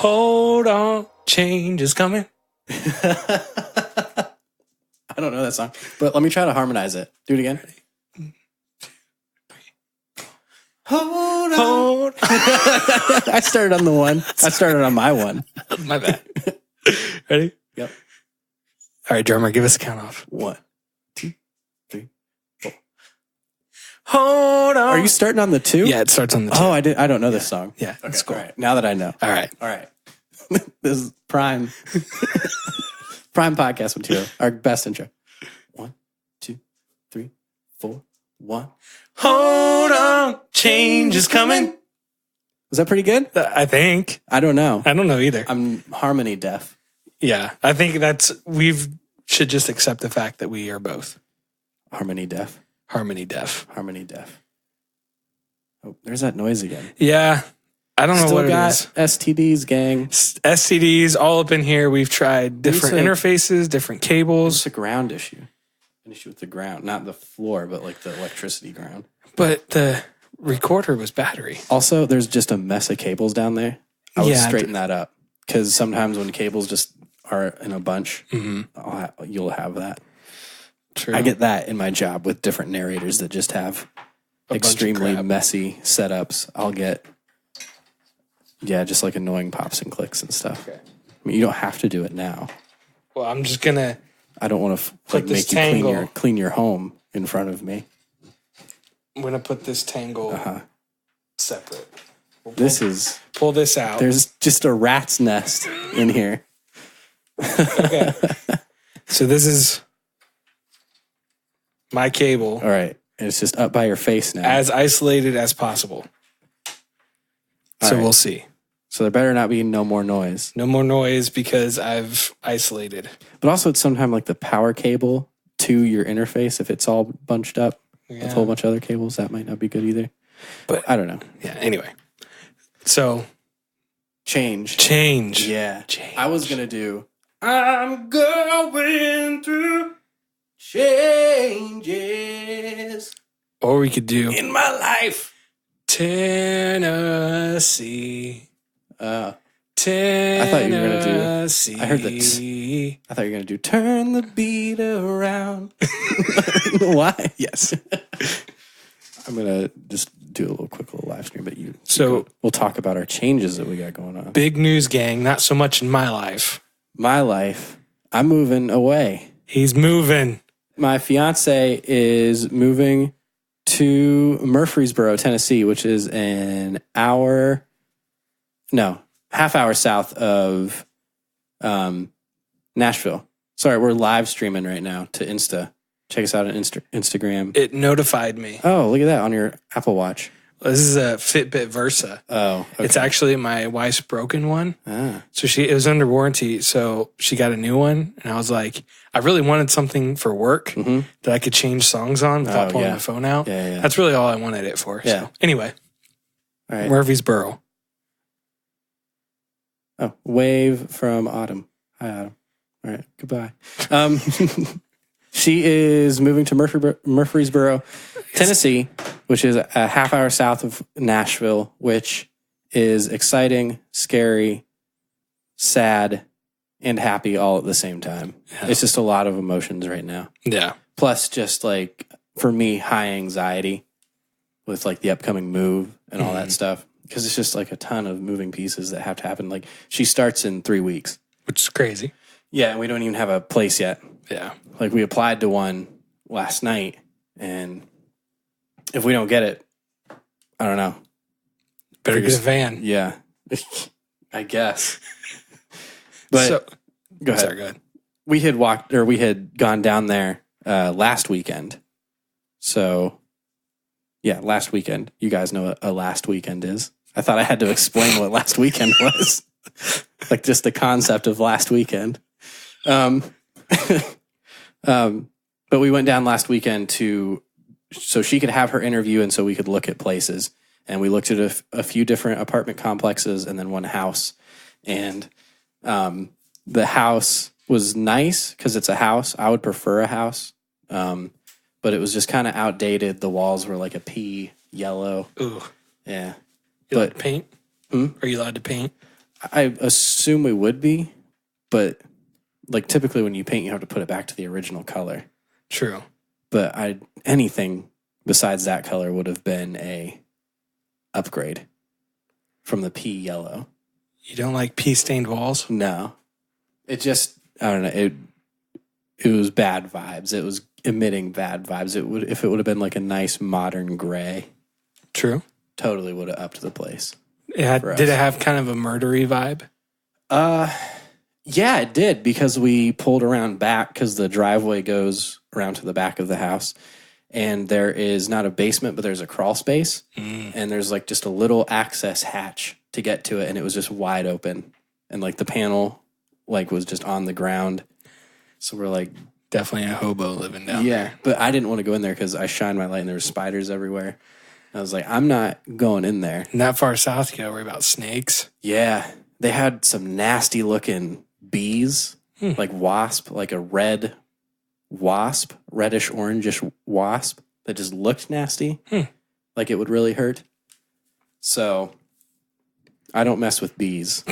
Hold on, change is coming. I don't know that song, but let me try to harmonize it. Do it again. Hold on. I started on the one. I started on my one. My bad. Ready? Yep. All right, drummer, give us a count off. 1, 2, 3, 4. Hold on. Are you starting on the 2? Yeah, it starts on the 2. Oh, I don't know this song. Yeah, that's cool. All right, now that I know. All right. This is prime podcast material. Our best intro. 1, 2, 3, 4, 1. Hold on, change is coming. Was that pretty good? I think. I don't know. I don't know either. I'm harmony deaf. Yeah, I think we should just accept the fact that we are both Harmony deaf. harmony deaf. Harmony deaf. Oh, there's that noise again. Yeah, I don't know Still what got it is. STDs, gang. STDs all up in here. We've tried different interfaces, different cables. It's a ground issue. An issue with the ground, not the floor, but like the electricity ground. But the recorder was battery. Also, there's just a mess of cables down there. I would straighten that up because sometimes when cables just are in a bunch, you'll have that. True. I get that in my job with different narrators that just have extremely messy setups. I'll get, just like annoying pops and clicks and stuff. Okay. I mean, you don't have to do it now. Well, I'm just gonna. I don't want to make you clean your home in front of me. I'm gonna put this tangle separate. Pull this out. There's just a rat's nest in here. Okay. So this is my cable. All right. And it's just up by your face now. As isolated as possible. So we'll see. So there better not be no more noise. No more noise because I've isolated. But also it's sometimes like the power cable to your interface, if it's all bunched up with a whole bunch of other cables, that might not be good either. But I don't know. Yeah, anyway. So Change. Yeah. Change. I was going to do I'm going through changes. Or we could do in my life. Tennessee. Tennessee. I thought you were going to do. I heard that. I thought you were going to do turn the beat around. Why? Yes. I'm going to just do a quick little live stream, but we'll talk about our changes that we got going on. Big news, gang. Not so much in my life. My life. I'm moving away. He's moving. My fiance is moving to Murfreesboro, Tennessee, which is half hour south of Nashville. Sorry, we're live streaming right now to Insta. Check us out on Instagram. It notified me. Oh, look at that on your Apple Watch. This is a Fitbit Versa. Oh, okay. It's actually my wife's broken one. Ah. So it was under warranty. So she got a new one. And I was like, I really wanted something for work that I could change songs on without pulling my phone out. Yeah. That's really all I wanted it for. Yeah. So anyway, all right. Murfreesboro. Oh, wave from Autumn. Hi, Autumn. All right. Goodbye. She is moving to Murfreesboro, Tennessee, which is a half hour south of Nashville, which is exciting, scary, sad, and happy all at the same time. Yeah. It's just a lot of emotions right now. Yeah. Plus, just like, for me, high anxiety with like the upcoming move and all that stuff. Because it's just like a ton of moving pieces that have to happen. Like, she starts in 3 weeks. Which is crazy. Yeah, and we don't even have a place yet. Yeah. Like, we applied to one last night, and if we don't get it, I don't know. Better get a van. Yeah. I guess. But go ahead. Sorry, go ahead. We had gone down there last weekend. So, yeah, last weekend. You guys know what a last weekend is. I thought I had to explain what last weekend was. Like, just the concept of last weekend. But we went down last weekend so she could have her interview and so we could look at places. And we looked at a few different apartment complexes and then one house. And the house was nice because it's a house. I would prefer a house. But it was just kind of outdated. The walls were like a pea yellow. Ooh. Yeah. You allowed to paint? Are you allowed to paint? I assume we would be, but like typically when you paint, you have to put it back to the original color. True. But anything besides that color would have been a upgrade from the pea yellow. You don't like pea stained walls? No. It just, I don't know. It was bad vibes. It was emitting bad vibes. If it would have been like a nice modern gray. True. Totally would have upped the place. Did it have kind of a murdery vibe? Yeah, it did, because we pulled around back because the driveway goes around to the back of the house. And there is not a basement, but there's a crawl space. And there's like just a little access hatch to get to it. And it was just wide open. And like the panel like was just on the ground. So we're like... Definitely a hobo living down there. Yeah, but I didn't want to go in there because I shined my light and there were spiders everywhere. I was like, I'm not going in there. And that far south, you got to worry about snakes. Yeah. They had some nasty looking bees, like wasp, like a red wasp, reddish orangish wasp that just looked nasty, like it would really hurt. So I don't mess with bees.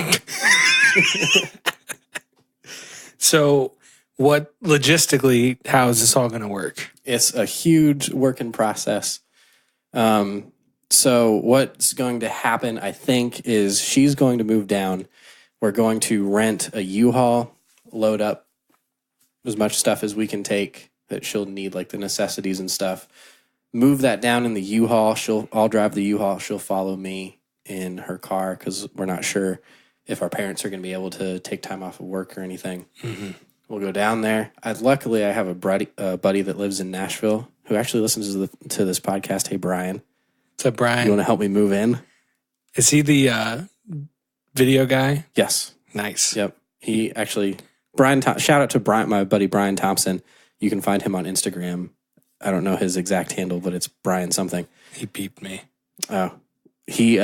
So what logistically, how is this all going to work? It's a huge work in process. So what's going to happen, I think, is she's going to move down. We're going to rent a U-Haul, load up as much stuff as we can take that she'll need, like the necessities and stuff. Move that down in the U-Haul. I'll drive the U-Haul. She'll follow me in her car because we're not sure if our parents are going to be able to take time off of work or anything. We'll go down there. Luckily, I have a buddy that lives in Nashville who actually listens to this podcast. Hey, Brian. What's up, Brian? You want to help me move in? Is he the video guy? Yes. Nice. Yep. He actually... shout out to Brian, my buddy Brian Thompson. You can find him on Instagram. I don't know his exact handle, but it's Brian something. He beeped me. Oh. He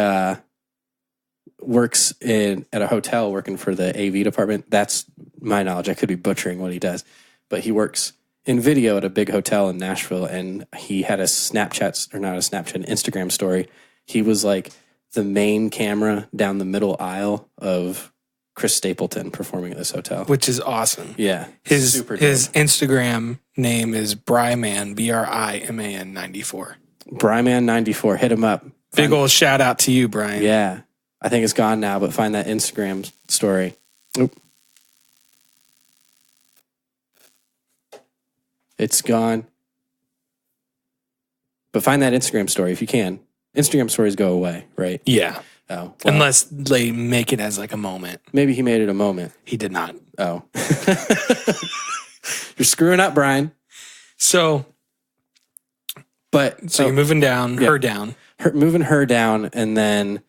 works at a hotel working for the AV department. That's my knowledge. I could be butchering what he does. But he works in video at a big hotel in Nashville, and he had an Instagram story. He was like the main camera down the middle aisle of Chris Stapleton performing at this hotel. Which is awesome. Yeah. His Instagram name is Bryman, BRIMAN 94. Bryman 94. Hit him up. Big old shout out to you, Brian. Yeah. I think it's gone now, but find that Instagram story. Oop. It's gone. But find that Instagram story if you can. Instagram stories go away, right? Yeah. Oh. Well, unless they make it as like a moment. Maybe he made it a moment. He did not. Oh. You're screwing up, Brian. So you're moving down, her down. Moving her down, and then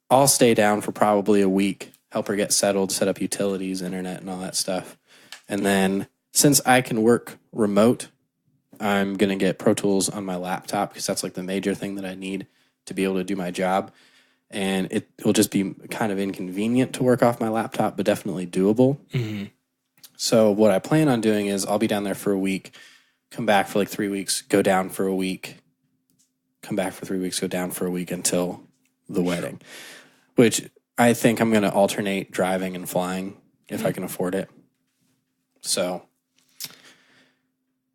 I'll stay down for probably a week, help her get settled, set up utilities, internet, and all that stuff. And then since I can work remote, I'm going to get Pro Tools on my laptop because that's like the major thing that I need to be able to do my job. And it will just be kind of inconvenient to work off my laptop, but definitely doable. Mm-hmm. So what I plan on doing is I'll be down there for a week, come back for like 3 weeks, go down for a week, come back for 3 weeks, go down for a week until the wedding, which I think I'm going to alternate driving and flying if I can afford it. So,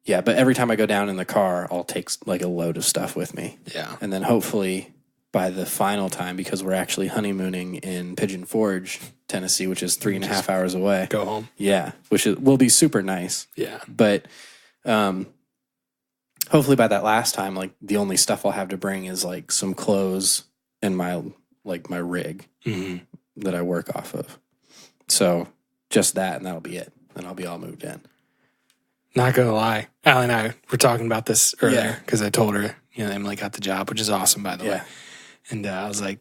yeah, but every time I go down in the car, I'll take like a load of stuff with me. Yeah. And then hopefully by the final time, because we're actually honeymooning in Pigeon Forge, Tennessee, which is 3.5 hours away. Go home. Yeah, will be super nice. Yeah. But hopefully by that last time, like the only stuff I'll have to bring is like some clothes and my rig that I work off of. So just that, and that'll be it. Then I'll be all moved in. Not gonna lie, Allie and I were talking about this earlier because I told her, Emily got the job, which is awesome, by the way. And I was like,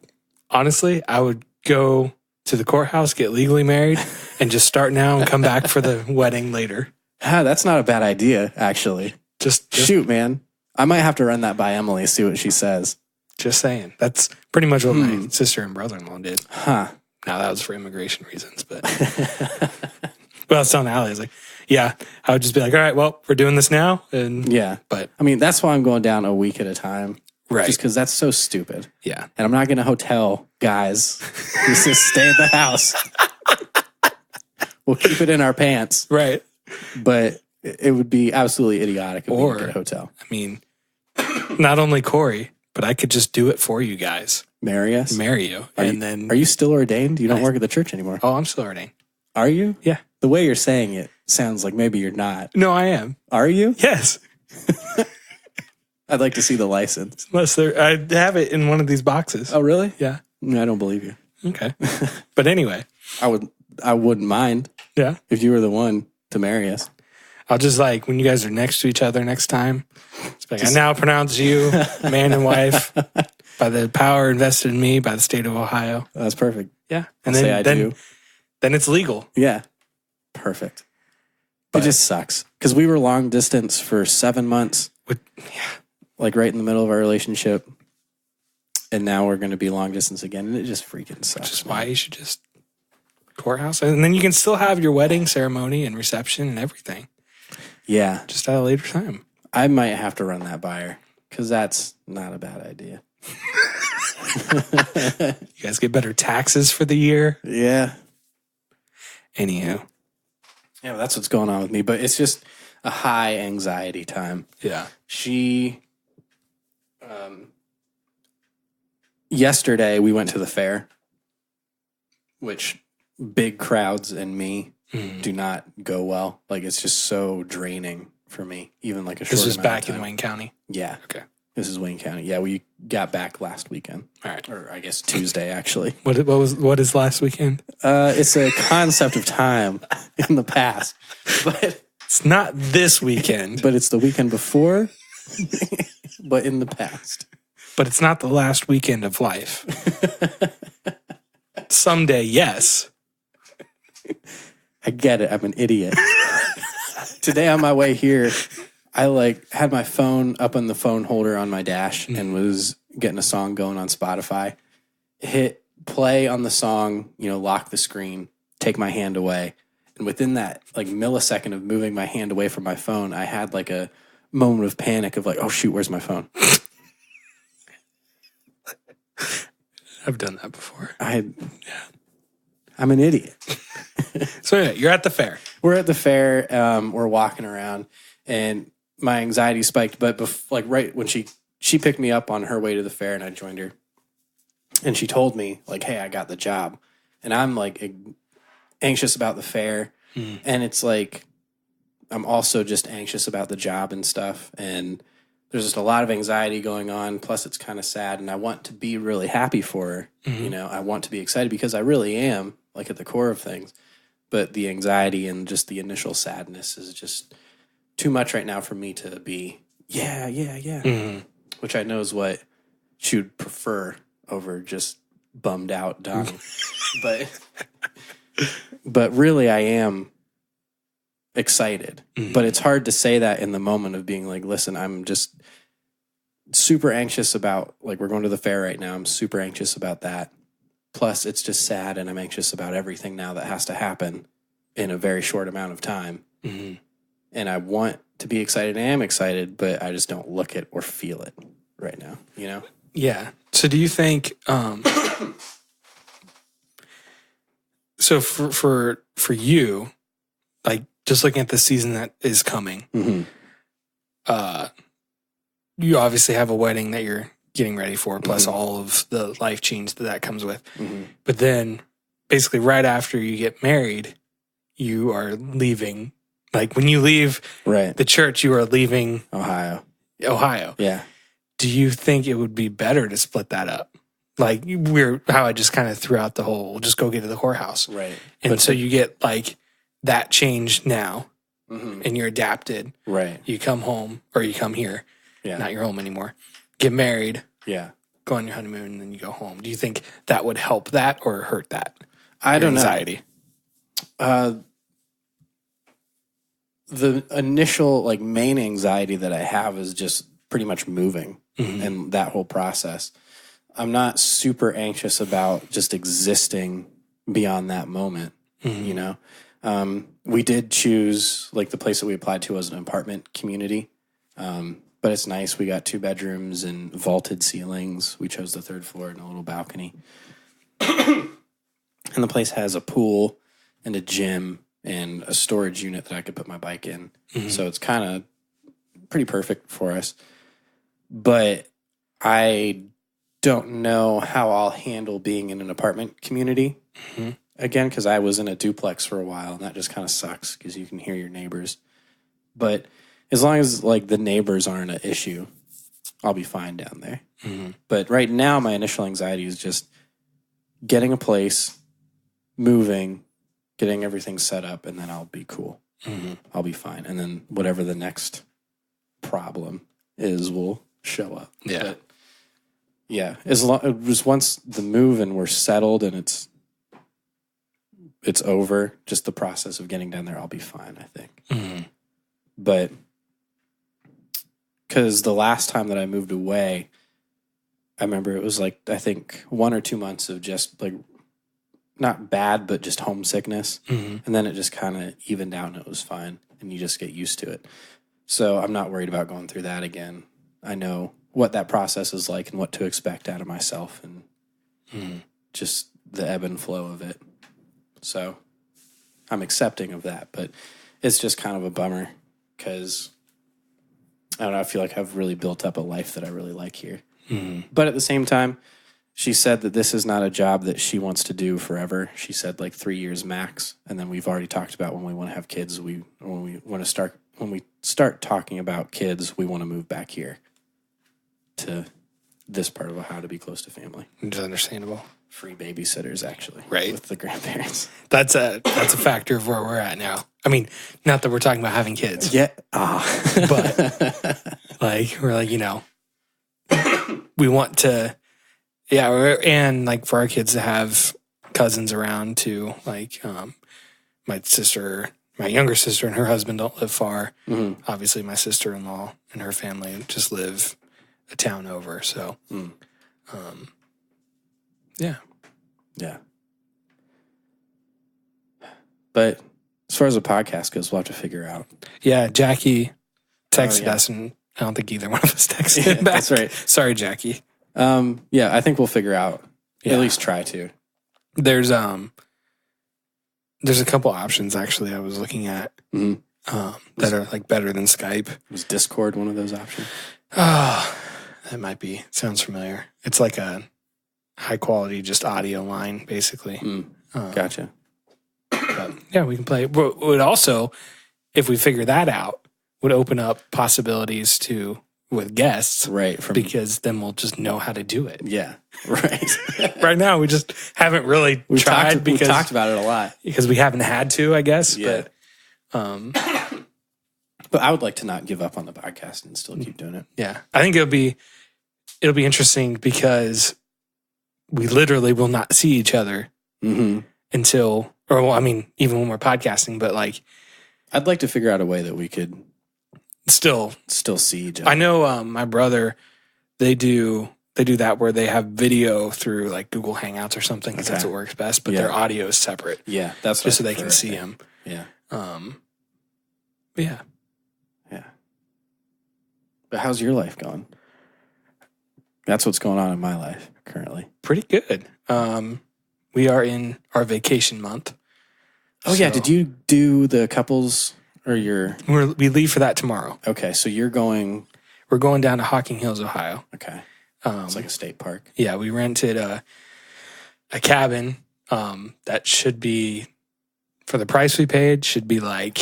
honestly, I would go to the courthouse, get legally married, and just start now and come back for the wedding later. That's not a bad idea, actually. Just shoot, man. I might have to run that by Emily, see what she says. Just saying. That's pretty much what my sister and brother-in-law did. Huh. Now, that was for immigration reasons, but... Well, I was telling Allie, I was like, yeah, I would just be like, all right, well, we're doing this now. And yeah. But I mean, that's why I'm going down a week at a time. Right. Just because that's so stupid. Yeah. And I'm not going to hotel guys who just stay at the house. We'll keep it in our pants. Right. But it would be absolutely idiotic if we could get a hotel. I mean, not only Corey, but I could just do it for you guys. Marry us? Marry you. Are you still ordained? You don't work at the church anymore. Oh, I'm still ordained. Are you? Yeah. The way you're saying it sounds like maybe you're not. No, I am. Are you? Yes. I'd like to see the license. Unless I have it in one of these boxes. Oh, really? Yeah. No, I don't believe you. Okay. But anyway. I wouldn't mind. Yeah. If you were the one to marry us. I'll just like, when you guys are next to each other next time, it's like, I now pronounce you man and wife by the power invested in me by the state of Ohio. That's perfect. Yeah. And then it's legal. Yeah. Perfect. It just sucks. Because we were long distance for 7 months. Like right in the middle of our relationship. And now we're going to be long distance again. And it just freaking sucks. Which is why you should just courthouse. And then you can still have your wedding ceremony and reception and everything. Yeah. Just at a later time. I might have to run that by her. Because that's not a bad idea. You guys get better taxes for the year. Yeah. Anywho. Yeah, well, that's what's going on with me. But it's just a high anxiety time. Yeah. Yesterday we went to the fair, which big crowds and me do not go well. Like, it's just so draining for me, even like a short This was amount back of time. in Wayne County? Yeah. Okay. This is Wayne County. Yeah, we got back last weekend. All right. Or I guess Tuesday, actually. What is last weekend? It's a concept of time in the past. But It's not this weekend. but it's the weekend before, but in the past. But it's not the last weekend of life. Someday, yes. I get it. I'm an idiot. Today on my way here, I had my phone up on the phone holder on my dash and was getting a song going on Spotify. Hit play on the song, lock the screen, take my hand away. And within that millisecond of moving my hand away from my phone, I had a moment of panic of oh shoot, where's my phone? I've done that before. I'm an idiot. So yeah, you're at the fair. We're at the fair. We're walking around, and my anxiety spiked. But right when she picked me up on her way to the fair, and I joined her, and she told me "Hey, I got the job," and I'm anxious about the fair, and it's I'm also just anxious about the job and stuff, and there's just a lot of anxiety going on. Plus, it's kind of sad, and I want to be really happy for her. I want to be excited because I really am, at the core of things. But the anxiety and just the initial sadness is just too much right now for me to be, yeah. Which I know is what she would prefer over just bummed out, done. But really, I am excited. But it's hard to say that in the moment of being listen, I'm just super anxious about, we're going to the fair right now. I'm super anxious about that. Plus, it's just sad, and I'm anxious about everything now that has to happen in a very short amount of time. And I want to be excited. I am excited, but I just don't look it or feel it right now, Yeah. So do you think, so for you, just looking at the season that is coming, you obviously have a wedding that you're getting ready for, plus all of the life change that comes with. But then basically right after you get married, you are leaving. When you leave the church, you are leaving Ohio. Yeah. Do you think it would be better to split that up? How I just kind of threw out the whole, we'll just go get to the whorehouse. Right. And so you get that change now and you're adapted. Right. You come home or you come here. Yeah. Not your home anymore. Get married. Yeah. Go on your honeymoon and then you go home. Do you think that would help that or hurt that? I don't anxiety? The initial main anxiety that I have is just pretty much moving and that whole process. I'm not super anxious about just existing beyond that moment. We did choose the place that we applied to was an apartment community. But But it's nice. We got 2 bedrooms and vaulted ceilings. We chose the 3rd floor and a little balcony. And the place has a pool and a gym and a storage unit that I could put my bike in. Mm-hmm. So it's kind of pretty perfect for us. But I don't know how I'll handle being in an apartment community again, because I was in a duplex for a while, and that just kind of sucks because you can hear your neighbors. But as long as like the neighbors aren't an issue, I'll be fine down there. Mm-hmm. But right now, my initial anxiety is just getting a place, moving, getting everything set up, and then I'll be cool. Mm-hmm. I'll be fine. And then whatever the next problem is will show up. Yeah. But yeah. It was once the move and we're settled and it's over, just the process of getting down there, I'll be fine, I think. Mm-hmm. But because the last time that I moved away, I remember it was like, I think 1 or 2 months of just like, not bad, but just homesickness. Mm-hmm. And then it just kind of evened out and it was fine. And you just get used to it. So I'm not worried about going through that again. I know what that process is like and what to expect out of myself and just the ebb and flow of it. So I'm accepting of that, but it's just kind of a bummer because I don't know, I feel like I've really built up a life that I really like here. Mm-hmm. But at the same time, she said that this is not a job that she wants to do forever. She said like 3 years max. And then we've already talked about when we want to have kids, when we start talking about kids, we want to move back here to this part of Ohio to be close to family. It's understandable. Free babysitters, actually. Right. With the grandparents. That's a factor of where we're at now. I mean, not that we're talking about having kids. Yeah. But like, we're like, we want to, and like for our kids to have cousins around too. Like, my younger sister and her husband don't live far. Mm-hmm. Obviously, my sister-in-law and her family just live a town over. So, yeah. Yeah. But as far as the podcast goes, we'll have to figure out. Yeah, Jackie texted us, and I don't think either one of us texted back. That's right. Sorry, Jackie. Yeah, I think we'll figure out. Yeah. At least try to. There's a couple options actually I was looking at that are like better than Skype. Was Discord one of those options? Oh, that might be. Sounds familiar. It's like a high quality just audio line basically. Gotcha. But yeah, we can play. Would also, if we figure that out, would open up possibilities with guests, right? Because then we'll just know how to do it. Yeah, right. Right now, we just haven't really tried we've talked about it a lot because we haven't had to, I guess. Yeah. But I would like to not give up on the podcast and still keep doing it. Yeah, I think it'll be interesting because we literally will not see each other until, even when we're podcasting. But like, I'd like to figure out a way that we could still see each other. I know my brother, they do that where they have video through like Google Hangouts or something because that's what works best, but their audio is separate. Yeah, that's just so they can see him. Yeah. Yeah. Yeah. But how's your life going? That's what's going on in my life currently. Pretty good. We are in our vacation month. Oh yeah, did you do the couples or we leave for that tomorrow. Okay, so we're going down to Hocking Hills, Ohio. Okay. It's like a state park. Yeah, we rented a cabin that should be, for the price we paid, should be like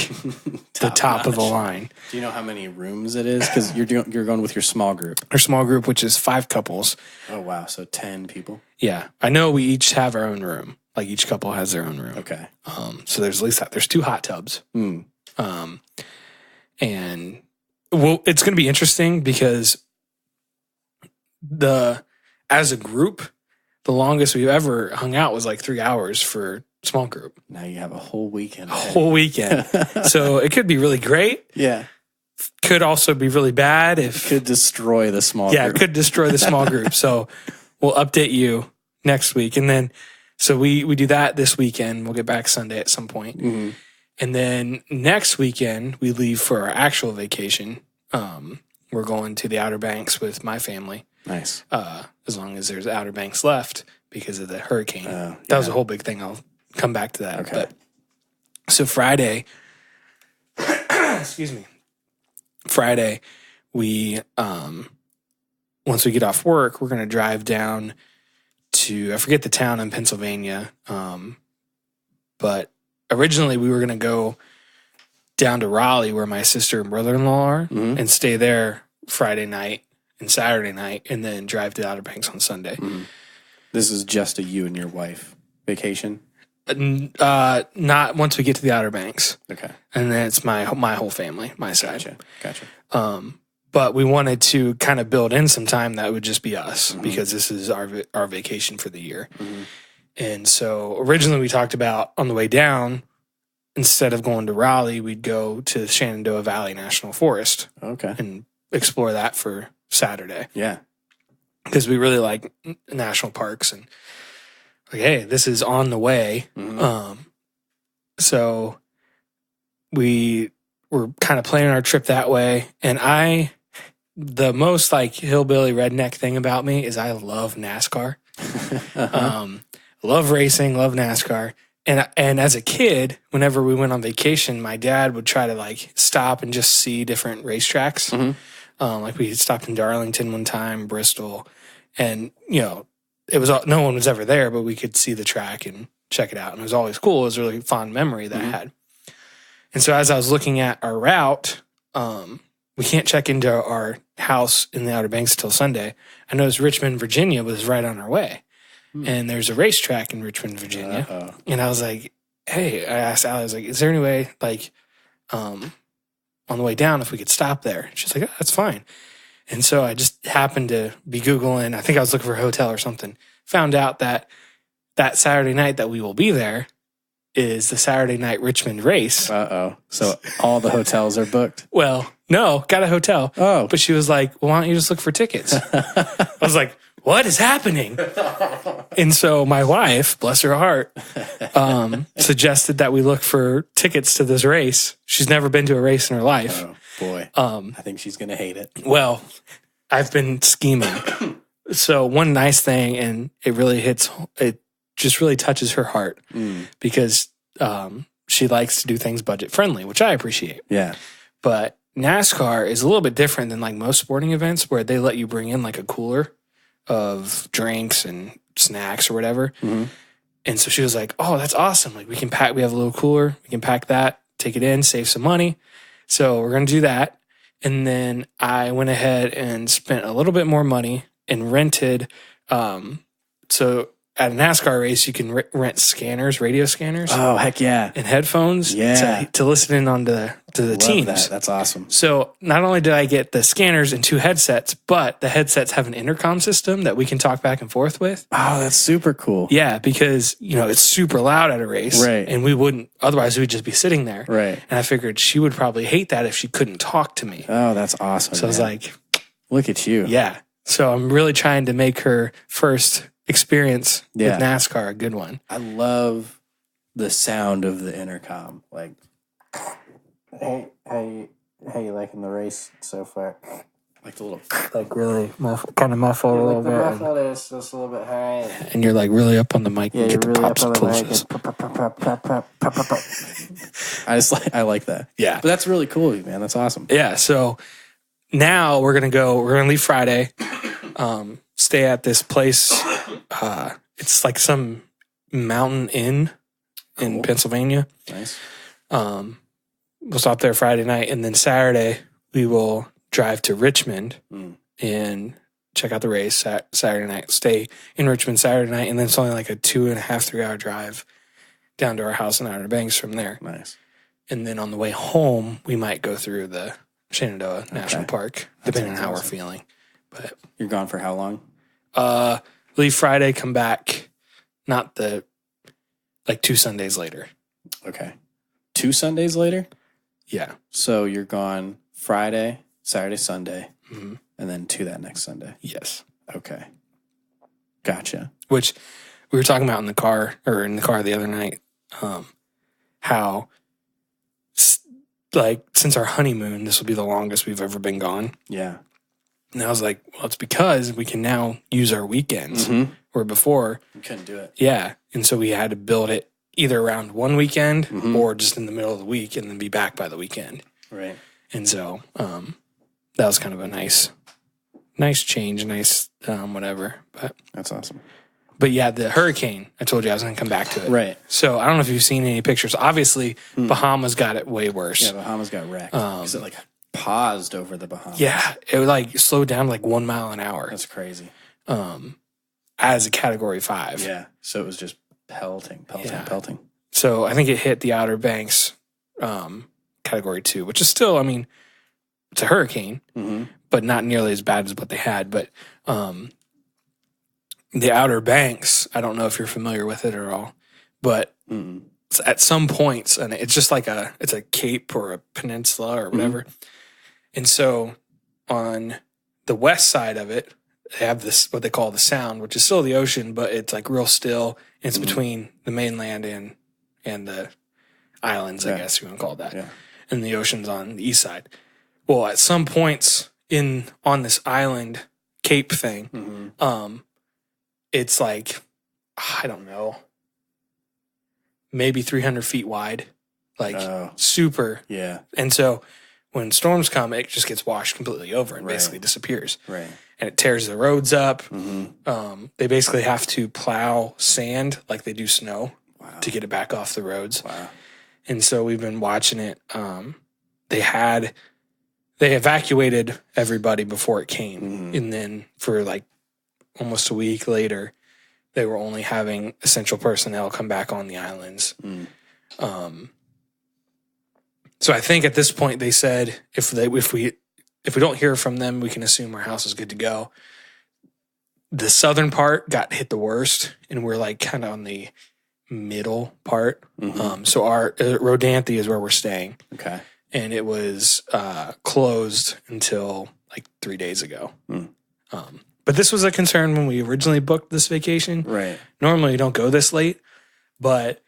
the top of the line. Do you know how many rooms it is? Because you're going with your small group. Our small group, which is 5 couples. Oh wow, so 10 people. Yeah, I know we each have our own room. Like each couple has their own room. Okay. So there's at least that. There's 2 hot tubs. And it's going to be interesting because as a group, the longest we've ever hung out was like 3 hours for small group. Now you have a whole weekend. So it could be really great. Yeah. Could also be really bad. It could destroy the small group. Yeah, it could destroy the small group. So we'll update you next week. And then, so we do that this weekend. We'll get back Sunday at some point. And then next weekend, we leave for our actual vacation. We're we're going to the Outer Banks with my family. Nice. As long as there's Outer Banks left because of the hurricane. That was a whole big thing. I'll come back to that. Okay. But, so Friday, excuse me. Friday, we once we get off work, we're going to drive down to, I forget the town in Pennsylvania, but originally we were going to go down to Raleigh where my sister and brother-in-law are and stay there Friday night and Saturday night and then drive to Outer Banks on Sunday. This is just a you and your wife vacation? Not once we get to the Outer Banks. Okay. And then it's my whole family, my side. Gotcha. But we wanted to kind of build in some time that would just be us because this is our vacation for the year. And so originally we talked about on the way down, instead of going to Raleigh, we'd go to Shenandoah Valley National Forest. Okay. And explore that for Saturday. Yeah. Because we really like national parks and like, hey, this is on the way. So we were kind of planning our trip that way. And the most like hillbilly redneck thing about me is I love NASCAR. Love racing, love NASCAR. And as a kid, whenever we went on vacation, my dad would try to like stop and just see different racetracks. Like we stopped in Darlington one time, Bristol, and it was no one was ever there, but we could see the track and check it out, and it was always cool. It was a really fond memory that I had. And so as I was looking at our route, we can't check into our house in the Outer Banks till Sunday. I noticed Richmond, Virginia was right on our way. And there's a racetrack in Richmond, Virginia. And I was like, hey, I asked Allie, I was like, is there any way, like, on the way down, if we could stop there? She's like, oh, that's fine. And so I just happened to be Googling. I think I was looking for a hotel or something. Found out that Saturday night that we will be there is the Saturday night Richmond race. So all the hotels are booked? Well, no, got a hotel. Oh. But she was like, well, why don't you just look for tickets? I was like, what is happening? And so my wife, bless her heart, suggested that we look for tickets to this race. She's never been to a race in her life. Oh, boy. I think she's going to hate it. Well, I've been scheming. So one nice thing, and it just really touches her heart because she likes to do things budget friendly, which I appreciate. Yeah. But NASCAR is a little bit different than like most sporting events where they let you bring in like a cooler of drinks and snacks or whatever. And so she was like, oh, that's awesome. Like we have a little cooler. We can pack that, take it in, save some money. So we're going to do that. And then I went ahead and spent a little bit more money and rented. So at a NASCAR race, you can rent scanners, radio scanners. Oh, heck yeah. And headphones to listen in on to the teams. That's awesome. So not only did I get the scanners and 2 headsets, but the headsets have an intercom system that we can talk back and forth with. Oh, that's super cool. Yeah, because, it's super loud at a race. Right. And otherwise we'd just be sitting there. Right. And I figured she would probably hate that if she couldn't talk to me. Oh, that's awesome. So I was like, look at you. Yeah. So I'm really trying to make her first experience with NASCAR a good one. I love the sound of the intercom. Like, hey, how you liking the race so far? Like the little, like really kind of muffled a little bit. Muffled is just a little bit high. And you're like really up on the mic and get the really pops and pushes. I like that. Yeah. But that's really cool, man. That's awesome. Yeah. So now we're going to leave Friday, stay at this place. It's like some mountain inn in Pennsylvania. Nice. We'll stop there Friday night, and then Saturday we will drive to Richmond and check out the race Saturday night. Stay in Richmond Saturday night, and then it's only like a 2.5, 3 hour drive down to our house in Outer Banks from there. Nice. And then on the way home, we might go through the Shenandoah National Park, depending on how we're feeling. But you're gone for how long? Leave Friday, come back, not 2 Sundays later. Okay. 2 Sundays later? Yeah. So you're gone Friday, Saturday, Sunday, and then 2 that next Sunday. Yes. Okay. Gotcha. Which we were talking about in the car the other night, how like, since our honeymoon, this will be the longest we've ever been gone. Yeah. And I was like, well, it's because we can now use our weekends. Where before, You couldn't do it. yeah. And so we had to build it either around one weekend or just in the middle of the week and then be back by the weekend. Right. And so that was kind of a nice change, nice whatever. But That's awesome. But yeah, the hurricane, I told you I was going to come back to it. Right. So I don't know if you've seen any pictures. Obviously, Bahamas got it way worse. Yeah, Bahamas got wrecked. Because it like paused over the Bahamas. Yeah, it would like slowed down like 1 mile an hour. That's crazy. As a category 5. Yeah. So it was just pelting. So I think it hit the Outer Banks category 2, which is still, I mean, it's a hurricane, but not nearly as bad as what they had. But the Outer Banks, I don't know if you're familiar with it at all, but it's at some points, and it's just like it's a cape or a peninsula or whatever. And so on the west side of it, they have this, what they call the Sound, which is still the ocean, but it's like real still. It's between the mainland and the islands, I guess you want to call it that. Yeah. And the ocean's on the east side. Well, at some points on this island cape thing, it's like, I don't know, maybe 300 feet wide, like super. Yeah. And so when storms come, it just gets washed completely over and basically disappears. Right. And it tears the roads up. They basically have to plow sand like they do snow to get it back off the roads. Wow. And so we've been watching it. They evacuated everybody before it came. And then for like almost a week later, they were only having essential personnel come back on the islands. So I think at this point they said if we don't hear from them, we can assume our house is good to go. The southern part got hit the worst, and we're like kind of on the middle part. So our Rodanthe is where we're staying. Okay. And it was closed until like 3 days ago. But this was a concern when we originally booked this vacation. Right. Normally you don't go this late, but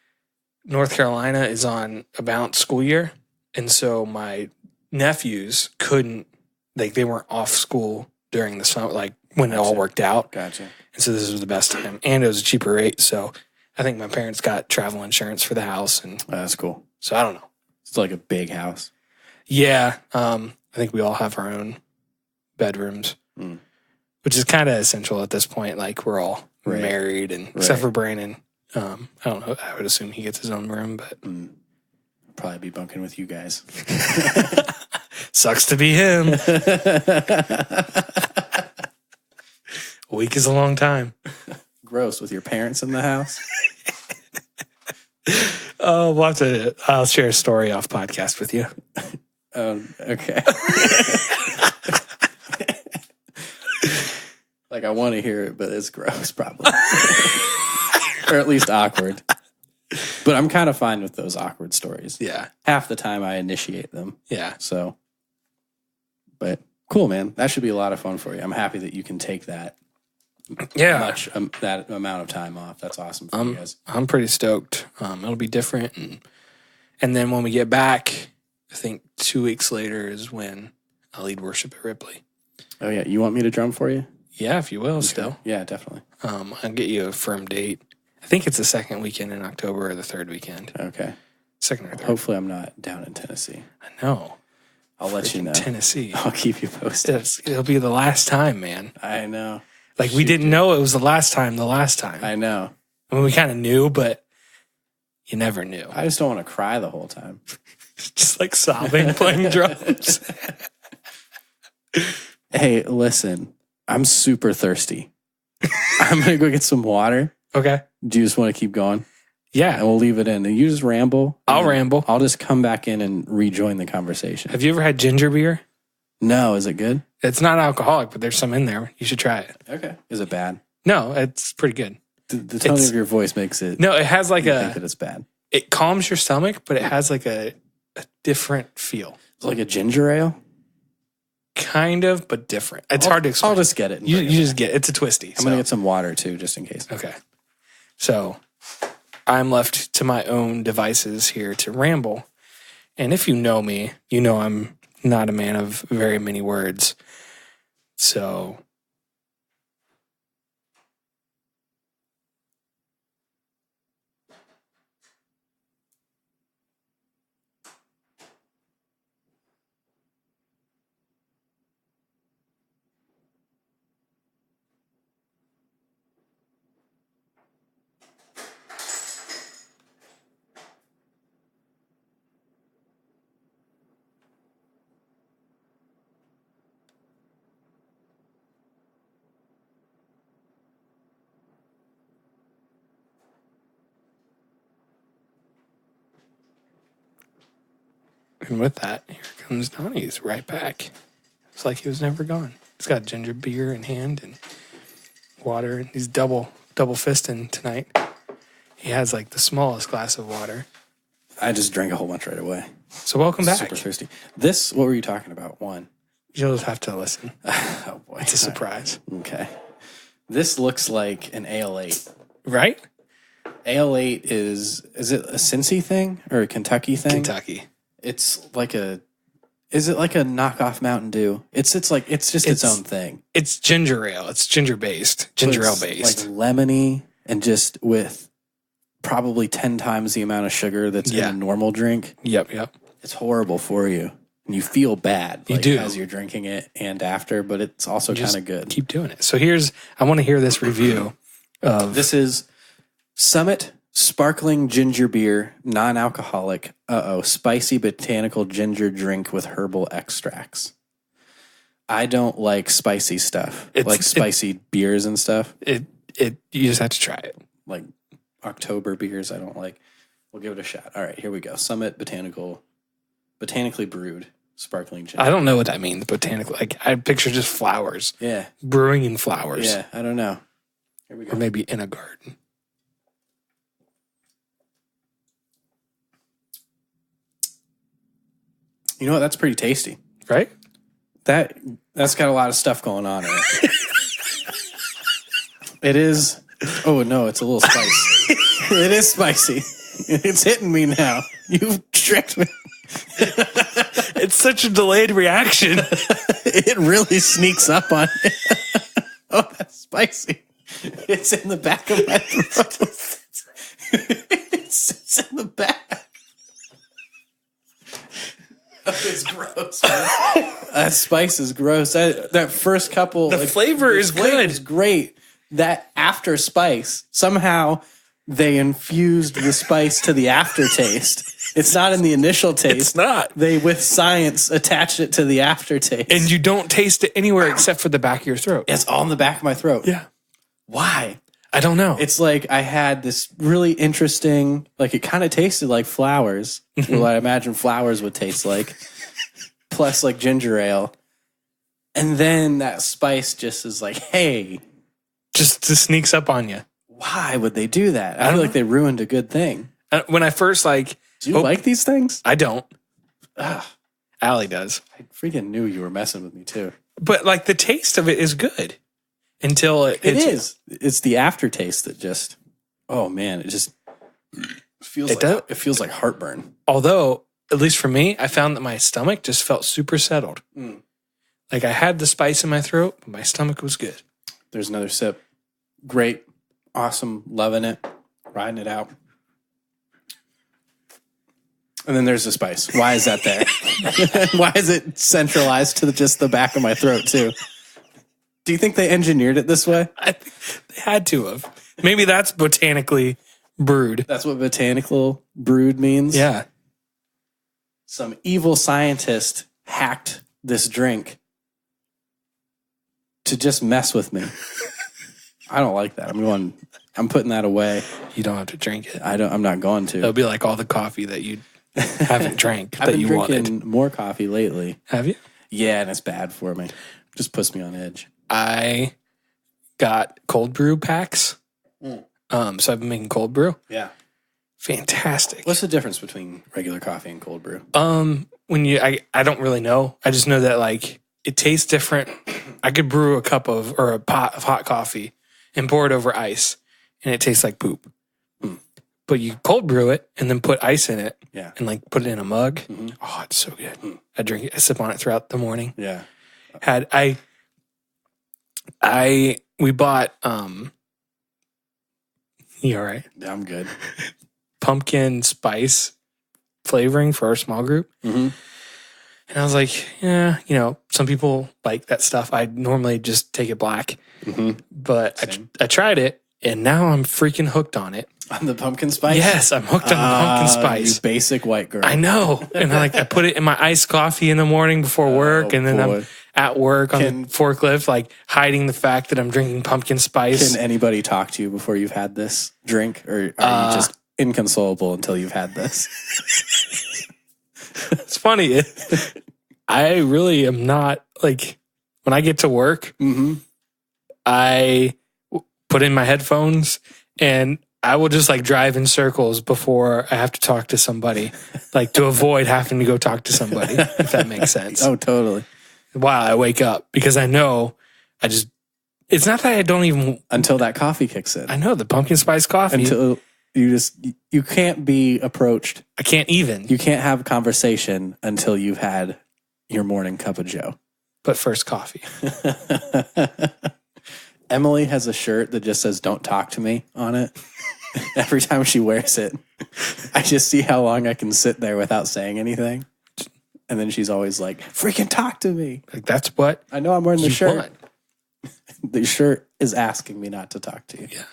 North Carolina is on about school year. And so my nephews couldn't, like they weren't off school during the summer, like when it all worked out. Gotcha. And so this was the best time. And it was a cheaper rate. So I think my parents got travel insurance for the house. And that's cool. So I don't know. It's like a big house. Yeah. I think we all have our own bedrooms, which is kind of essential at this point. Like we're all married, and except for Brandon. I don't know. I would assume he gets his own room, but probably be bunking with you guys. Sucks to be him. A week is a long time. Gross with your parents in the house. Oh, I'll share a story off podcast with you. Okay. Like I want to hear it, but it's gross probably. Or at least awkward. But I'm kind of fine with those awkward stories. Yeah. Half the time I initiate them. Yeah. So, but cool, man. That should be a lot of fun for you. I'm happy that you can take that. Yeah. That amount of time off. That's awesome for you guys. I'm pretty stoked. It'll be different. And then when we get back, I think 2 weeks later is when I'll lead worship at Ripley. Oh, yeah. You want me to drum for you? Yeah, if you will, still. Yeah, definitely. I'll get you a firm date. I think it's the second weekend in October or the third weekend. Okay. Second or third. Hopefully I'm not down in Tennessee. I know. I'll let you know. Tennessee. I'll keep you posted. It'll be the last time, man. I know. Like, we didn't know it was the last time. I know. I mean, we kind of knew, but you never knew. I just don't want to cry the whole time. Just like sobbing, playing drums. Hey, listen. I'm super thirsty. I'm going to go get some water. Okay. Do you just want to keep going? Yeah. And we'll leave it in. And you just ramble. I'll ramble. I'll just come back in and rejoin the conversation. Have you ever had ginger beer? No. Is it good? It's not alcoholic, but there's some in there. You should try it. Okay. Is it bad? No, it's pretty good. The tone of your voice makes it. No, it has like think that it's bad. It calms your stomach, but it has like a different feel. It's like a ginger ale? Kind of, but different. It's hard to explain. I'll just get it. You just get it. It's a twisty. I'm going to get some water too, just in case. Okay. So I'm left to my own devices here to ramble. And if you know me, you know I'm not a man of very many words. So and with that, here comes Donnie. He's right back. It's like he was never gone. He's got ginger beer in hand and water. And he's double fisting tonight. He has like the smallest glass of water. I just drank a whole bunch right away. So welcome back. Super thirsty. This, what were you talking about? One. You'll just have to listen. Oh boy. It's a surprise. Okay. This looks like an Ale-8. Right? Ale-8 is it a Cincy thing or a Kentucky thing? Kentucky. It's like is it like a knockoff Mountain Dew? It's just its own thing. It's ginger ale. It's ginger based. Ginger ale based. Like lemony and just with probably 10 times the amount of sugar that's in a normal drink. Yep. It's horrible for you. And you feel bad you do. as you're drinking it and after, but it's also kind of good. Keep doing it. So I want to hear this review of... This is Summit Sparkling Ginger Beer, non-alcoholic, spicy botanical ginger drink with herbal extracts. I don't like spicy stuff, spicy beers and stuff. You just have to try it. Like October beers, I don't like. We'll give it a shot. All right, here we go. Summit botanically brewed sparkling ginger. I don't know what that means, botanically. Like, I picture just flowers. Yeah. Brewing in flowers. Yeah, I don't know. Here we go. Or maybe in a garden. You know what? That's pretty tasty. Right? That's got a lot of stuff going on in it. It is. Oh, no, it's a little spicy. It is spicy. It's hitting me now. You've tricked me. It's such a delayed reaction. It really sneaks up on me. Oh, that's spicy. It's in the back of my throat. It's in the back. It's gross, man. That spice is gross. That first couple... The flavor is good. It's great. That after spice, somehow they infused the spice to the aftertaste. It's not in the initial taste. It's not. They, with science, attached it to the aftertaste. And you don't taste it anywhere except for the back of your throat. It's all in the back of my throat. Yeah. Why? I don't know. It's like I had this really interesting, like it kind of tasted like flowers. What I imagine flowers would taste like. Plus like ginger ale. And then that spice just is like, hey. Just sneaks up on you. Why would they do that? I feel like they ruined a good thing. When I first do you like these things? I don't. Ugh. Allie does. I freaking knew you were messing with me too. But like the taste of it is good until it is. It's the aftertaste that just, oh man, it just feels it feels like heartburn. Although, at least for me, I found that my stomach just felt super settled. Like I had the spice in my throat, but my stomach was good. There's another sip. Great. Awesome. Loving it. Riding it out. And then there's the spice. Why is that there? Why is it centralized to just the back of my throat, too? Do you think they engineered it this way? I think they had to have. Maybe that's botanically brewed. That's what botanical brewed means? Yeah. Some evil scientist hacked this drink to just mess with me. I don't like that. I'm putting that away. You don't have to drink it. I'm not going to. It'll be like all the coffee that you haven't drank I've that been you drinking wanted. More coffee lately. Have you? Yeah, and it's bad for me. Just puts me on edge. I got cold brew packs. So I've been making cold brew. Yeah. Fantastic. What's the difference between regular coffee and cold brew? I don't really know. I just know that like it tastes different. I could brew a pot of hot coffee and pour it over ice and it tastes like poop. but you cold brew it and then put ice in it. Yeah. And like put it in a mug. Mm-hmm. Oh, it's so good. I drink it. I sip on it throughout the morning. Yeah. We bought, you all right? Yeah, I'm good. Pumpkin spice flavoring for our small group. Mm-hmm. And I was like, yeah, some people like that stuff. I normally just take it black. Mm-hmm. But I tried it, and now I'm freaking hooked on it. On the pumpkin spice? Yes, I'm hooked on the pumpkin spice. You basic white girl. I know. And I put it in my iced coffee in the morning before work, and then I'm at work on the forklift, like hiding the fact that I'm drinking pumpkin spice. Can anybody talk to you before you've had this drink, or are you just inconsolable until you've had this? It's funny. I really am not, like, when I get to work, I put in my headphones and I will just like drive in circles before I have to talk to somebody, like to avoid having to go talk to somebody, if that makes sense. Oh, totally. While I wake up, because I know it's not that I don't even. Until that coffee kicks in. I know, the pumpkin spice coffee. Until you can't be approached. I can't even. You can't have a conversation until you've had your morning cup of joe. But first coffee. Emily has a shirt that just says "Don't talk to me" on it. Every time she wears it, I just see how long I can sit there without saying anything. And then she's always like, freaking talk to me. Like, that's what I know I'm wearing the shirt. Want. The shirt is asking me not to talk to you. Yeah.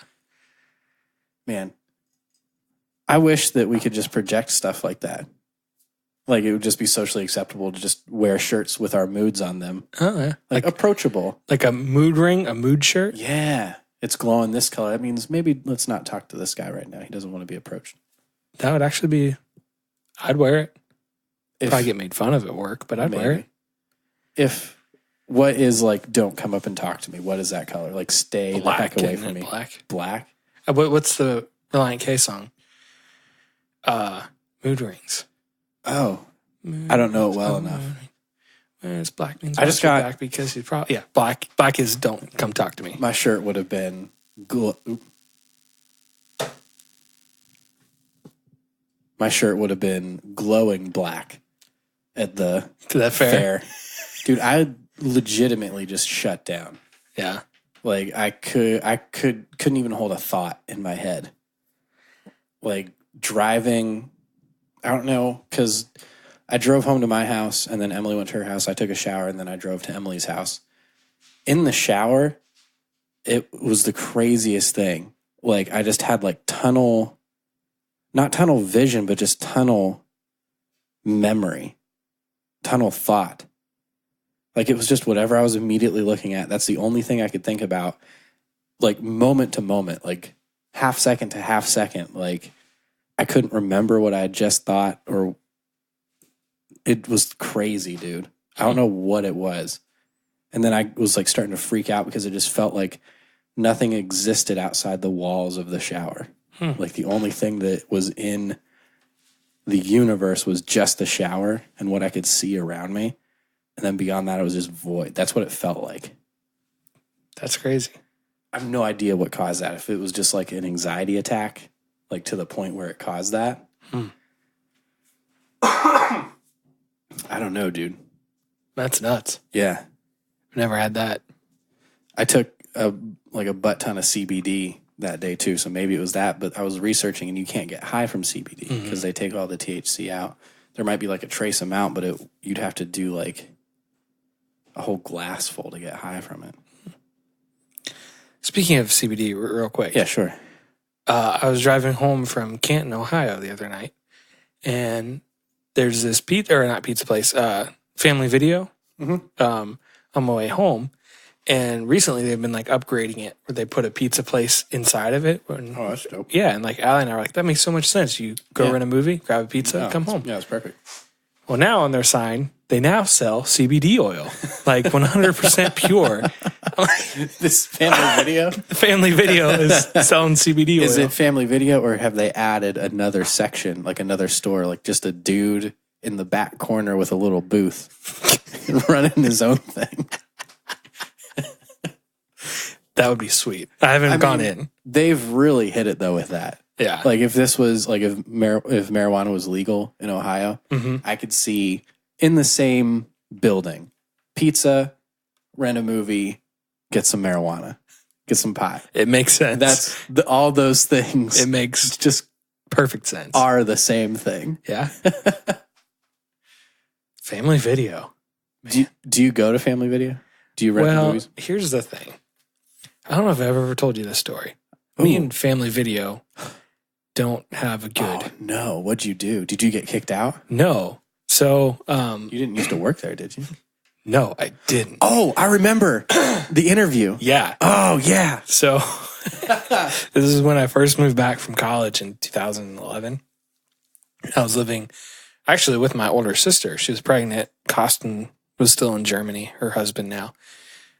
Man, I wish that we could just project stuff like that. Like, it would just be socially acceptable to just wear shirts with our moods on them. Oh, yeah. Like approachable. Like a mood ring, a mood shirt? Yeah. It's glowing this color. That means maybe let's not talk to this guy right now. He doesn't want to be approached. That would actually be, I'd wear it. Probably get made fun of at work, but I'd wear it. What is like, don't come up and talk to me? What is that color? Like, stay the heck away from me. Black. Black? What's the Reliant K song? Mood rings. Oh. I don't know it well enough. It's black means I just got back because he's probably, black. Black is don't come talk to me. My shirt would have been My shirt would have been glowing black at the fair. Dude, I legitimately just shut down. Yeah. Like, I couldn't even hold a thought in my head. Like, driving, I don't know, because I drove home to my house, and then Emily went to her house. I took a shower, and then I drove to Emily's house. In the shower, it was the craziest thing. Like, I just had like not tunnel vision, but just tunnel memory, tunnel thought. Like, it was just whatever I was immediately looking at. That's the only thing I could think about, like, moment to moment, like half second to half second. Like, I couldn't remember what I had just thought, or it was crazy, dude. I don't know what it was. And then I was like starting to freak out because it just felt like nothing existed outside the walls of the shower. Like, the only thing that was in the universe was just the shower and what I could see around me. And then beyond that, it was just void. That's what it felt like. That's crazy. I have no idea what caused that. If it was just like an anxiety attack, like to the point where it caused that. I don't know, dude. That's nuts. Yeah. Never had that. I took a butt ton of CBD that day too, so maybe it was that. But I was researching, and you can't get high from CBD because they take all the THC out. There might be like a trace amount, but you'd have to do like a whole glass full to get high from it. Speaking of CBD, real quick. Yeah, sure. I was driving home from Canton, Ohio the other night, and there's this Family Video on my way home. And recently they've been like upgrading it where they put a pizza place inside of it. And, oh, that's dope. Yeah. And like Allie and I were like, that makes so much sense. You go rent a movie, grab a pizza, come home. Yeah, it's perfect. Well, now on their sign, they now sell CBD oil, like 100% pure. This Family Video? Family Video is selling CBD oil. Is it Family Video, or have they added another section, like another store, like just a dude in the back corner with a little booth running his own thing? That would be sweet. I haven't gone in. They've really hit it though with that. Yeah. Like if this was like if marijuana was legal in Ohio, I could see in the same building, pizza, rent a movie, get some marijuana, get some pot. It makes sense. That's all those things. It makes just perfect sense. Are the same thing. Yeah. Family Video. Do you go to Family Video? Do you rent movies? Here's the thing. I don't know if I've ever told you this story. Me and Family Video don't have a good. Oh, no. What'd you do? Did you get kicked out? No. So, you didn't used to work there, did you? No, I didn't. Oh, I remember the interview. Yeah. Oh, yeah. So, this is when I first moved back from college in 2011. I was living actually with my older sister. She was pregnant. Costin was still in Germany, her husband now.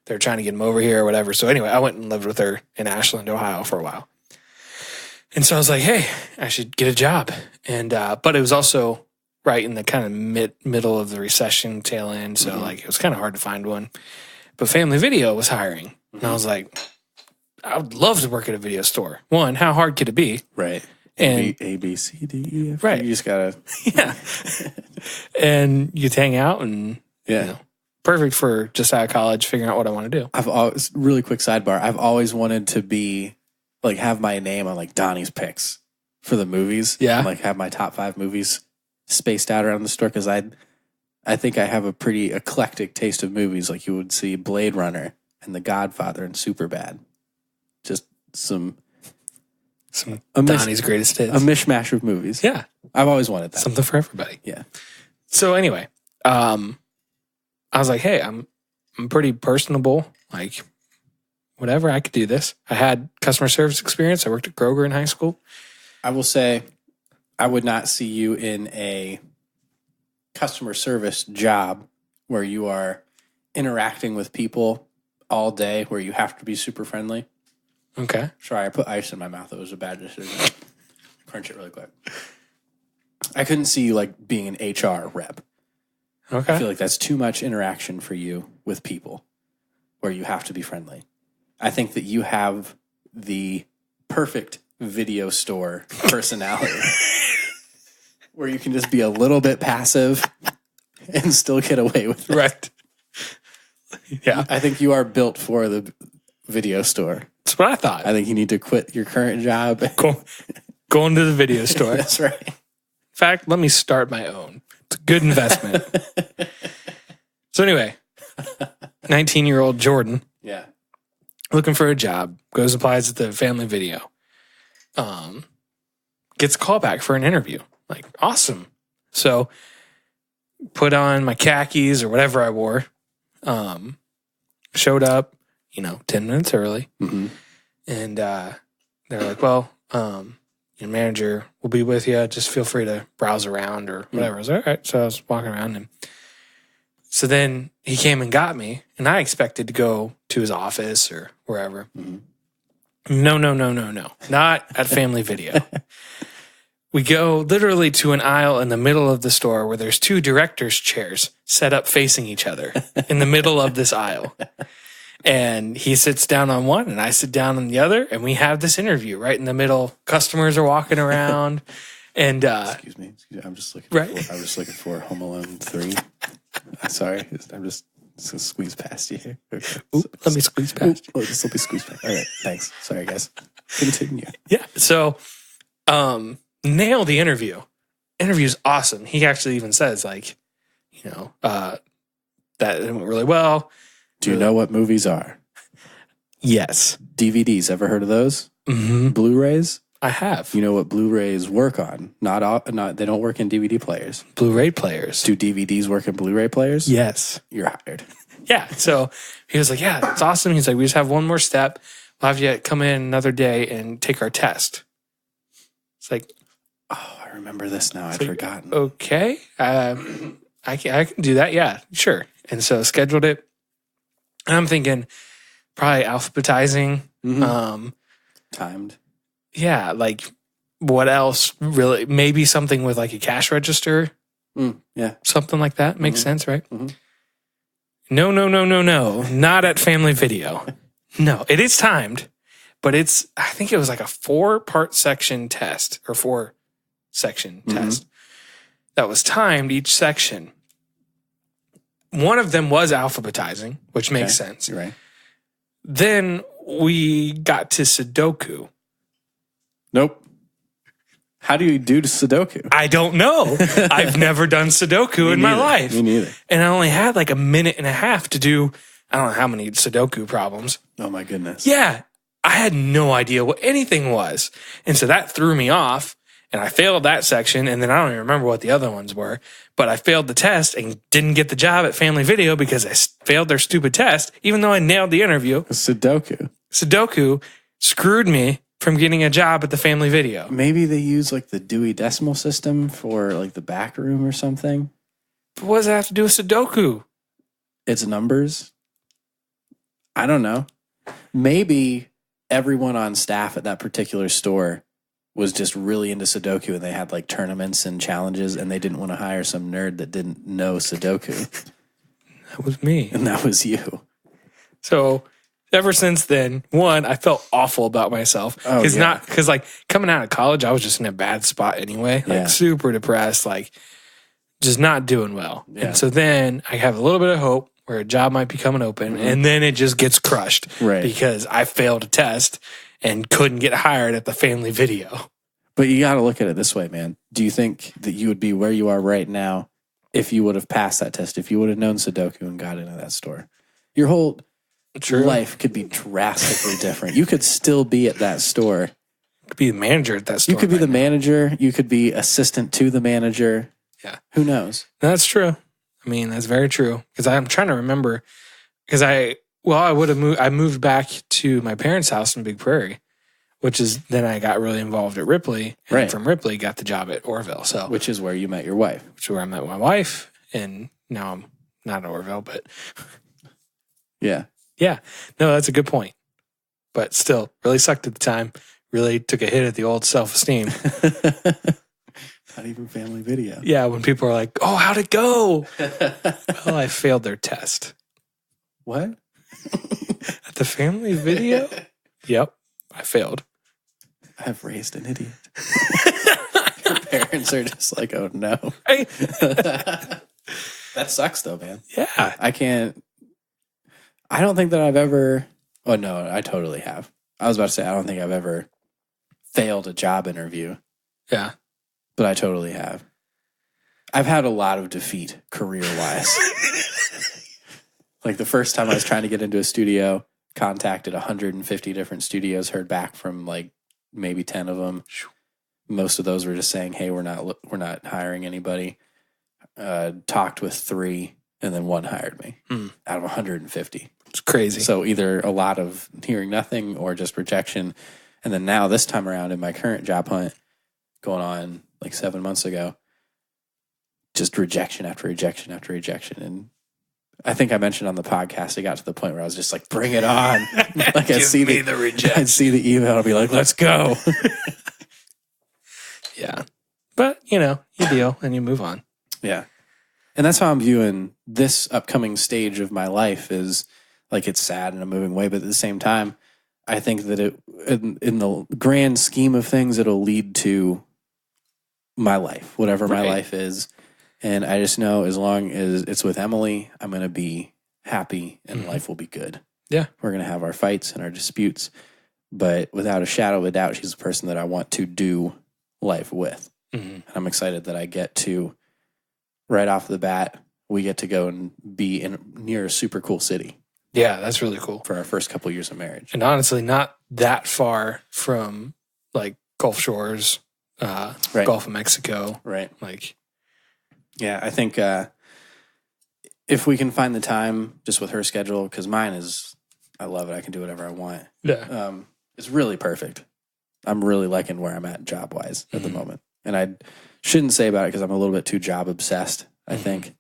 They're trying to get him over here or whatever. So anyway, I went and lived with her in Ashland, Ohio for a while. And so I was like, hey, I should get a job. And, but it was also right in the kind of middle of the recession tail end. So like, it was kind of hard to find one, but Family Video was hiring. And I was like, I would love to work at a video store. One, how hard could it be? Right. And A, B, C, D, E, F. Right. You just gotta. Yeah. And you'd hang out and, Yeah. you know, perfect for just out of college, figuring out what I want to do. I've always, really quick sidebar. I've always wanted to be like, have my name on like Donnie's picks for the movies. Yeah. And, like have my top 5 movies spaced out around the store. Cause I think I have a pretty eclectic taste of movies. Like you would see Blade Runner and The Godfather and Superbad. Just some Donnie's greatest hits. A mishmash of movies. Yeah. I've always wanted that. Something for everybody. Yeah. So anyway, I was like, hey, I'm pretty personable. Like, whatever, I could do this. I had customer service experience. I worked at Kroger in high school. I will say, I would not see you in a customer service job where you are interacting with people all day, where you have to be super friendly. Okay. Sorry, I put ice in my mouth. It was a bad decision. Crunch it really quick. I couldn't see you like being an HR rep. Okay. I feel like that's too much interaction for you with people where you have to be friendly. I think that you have the perfect video store personality where you can just be a little bit passive and still get away with it. Right. Yeah. I think you are built for the video store. That's what I thought. I think you need to quit your current job. Go into the video store. That's right. In fact, let me start my own. It's a good investment. So anyway, 19-year-old Jordan. Yeah. Looking for a job. Goes, applies at the Family Video. Gets a call back for an interview. Like, awesome. So put on my khakis or whatever I wore. Showed up, 10 minutes early. Mm-hmm. And they're like, well, your manager will be with you. Just feel free to browse around or whatever. I was like, all right. So I was walking around. And so then he came and got me. And I expected to go to his office or wherever. Mm-hmm. No. Not at Family Video. We go literally to an aisle in the middle of the store where there's 2 directors' chairs set up facing each other in the middle of this aisle. And he sits down on one and I sit down on the other, and we have this interview right in the middle. Customers are walking around and Excuse me. I'm just looking for Home Alone 3. Sorry. I'm just gonna squeeze past you here. Okay. Let me squeeze past you. Let me squeeze past. All right. Thanks. Sorry, guys. Continue. Yeah. So nail the interview. Interview's awesome. He actually even says that it went really well. Do you know what movies are? Yes. DVDs. Ever heard of those? Mm-hmm. Blu-rays? I have. You know what Blu-rays work on? Not they don't work in DVD players. Blu-ray players. Do DVDs work in Blu-ray players? Yes. You're hired. Yeah. So he was like, yeah, it's awesome. He's like, we just have one more step. We'll have you come in another day and take our test. It's like, oh, I remember this now. I'd forgotten. Okay. I can do that. Yeah, sure. And so scheduled it. And I'm thinking probably alphabetizing. Mm-hmm. Timed. Yeah. Like what else really? Maybe something with like a cash register. Yeah. Something like that. Makes sense, right? Mm-hmm. No. Not at Family Video. No, it is timed, but I think it was like a 4-part section test or 4-section test that was timed each section. One of them was alphabetizing, which makes sense. You're right. Then we got to Sudoku. Nope. How do you do Sudoku? I don't know. I've never done Sudoku in my life. Me neither. And I only had like a minute and a half to do, I don't know how many Sudoku problems. Oh my goodness. Yeah. I had no idea what anything was. And so that threw me off. And I failed that section. And then I don't even remember what the other ones were. But I failed the test and didn't get the job at Family Video because I failed their stupid test, even though I nailed the interview. Sudoku. Sudoku screwed me from getting a job at the Family Video. Maybe they use like the Dewey Decimal System for like the back room or something. But what does that have to do with Sudoku? It's numbers. I don't know. Maybe everyone on staff at that particular store was just really into Sudoku and they had like tournaments and challenges and they didn't want to hire some nerd that didn't know Sudoku. That was me. And that was you. So ever since then, one, I felt awful about myself. Because like coming out of college, I was just in a bad spot anyway. Like super depressed, like just not doing well. Yeah. And so then I have a little bit of hope where a job might be coming open and then it just gets crushed. Right. Because I failed a test and couldn't get hired at the Family Video. But you got to look at it this way, man. Do you think that you would be where you are right now if you would have passed that test, if you would have known Sudoku and got into that store? Your whole life could be drastically different. You could still be at that store. You could be the manager at that store. You could be the manager. You could be assistant to the manager. Yeah. Who knows? That's true. I mean, that's very true. Because I'm trying to remember. Because I would have moved. I moved back to my parents' house in Big Prairie, which is then I got really involved at Ripley, and from Ripley got the job at Orville. So, which is where you met your wife. Which is where I met my wife, and now I'm not at Orville, but yeah, no, that's a good point. But still, really sucked at the time. Really took a hit at the old self-esteem. Not even Family Video. Yeah, when people are like, "Oh, how'd it go?" Well, I failed their test. What? At the Family Video? Yep, I failed. I've raised an idiot. Your parents are just like, oh no. Right? That sucks though, man. Yeah. I don't think that I've ever, oh no, I totally have. I was about to say, I don't think I've ever failed a job interview. Yeah. But I totally have. I've had a lot of defeat career-wise. Like the first time I was trying to get into a studio, contacted 150 different studios, heard back from like maybe 10 of them. Most of those were just saying, "Hey, we're not hiring anybody." Talked with 3, and then 1 hired me out of 150. It's crazy. So either a lot of hearing nothing or just rejection. And then now this time around in my current job hunt, going on like 7 months ago, just rejection after rejection after rejection. And I think I mentioned on the podcast, it got to the point where I was just like, bring it on. Like I'd see the email, I'd be like, let's go. Yeah. But, you deal and you move on. Yeah. And that's how I'm viewing this upcoming stage of my life is like, it's sad in a moving way, but at the same time, I think that it, in the grand scheme of things, it'll lead to my life, whatever my life is. And I just know as long as it's with Emily, I'm going to be happy and life will be good. Yeah. We're going to have our fights and our disputes, but without a shadow of a doubt, she's the person that I want to do life with. And I'm excited that I get to, right off the bat, we get to go and be near a super cool city. Yeah, that's really cool. For our first couple years of marriage. And honestly, not that far from like Gulf Shores, Gulf of Mexico. Right. Like, yeah, I think if we can find the time just with her schedule, because mine is, I love it. I can do whatever I want. Yeah. It's really perfect. I'm really liking where I'm at job-wise at the moment. And I shouldn't say about it because I'm a little bit too job obsessed, I think.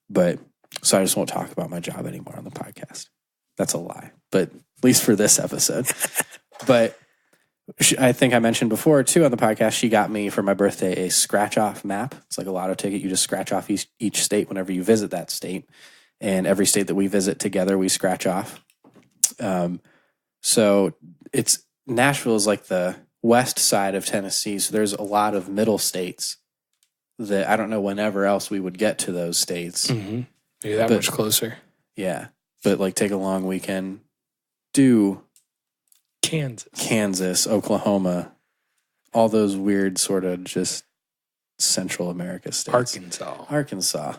But so I just won't talk about my job anymore on the podcast. That's a lie, but at least for this episode. But I think I mentioned before too on the podcast, she got me for my birthday a scratch off map. It's like a lotto ticket. You just scratch off each state whenever you visit that state. And every state that we visit together, we scratch off. So Nashville is like the west side of Tennessee. So there's a lot of middle states that I don't know whenever else we would get to those states. Mm-hmm. Maybe that much closer. Yeah. But like take a long weekend, do Kansas, Oklahoma, all those weird sort of just Central America states. Arkansas.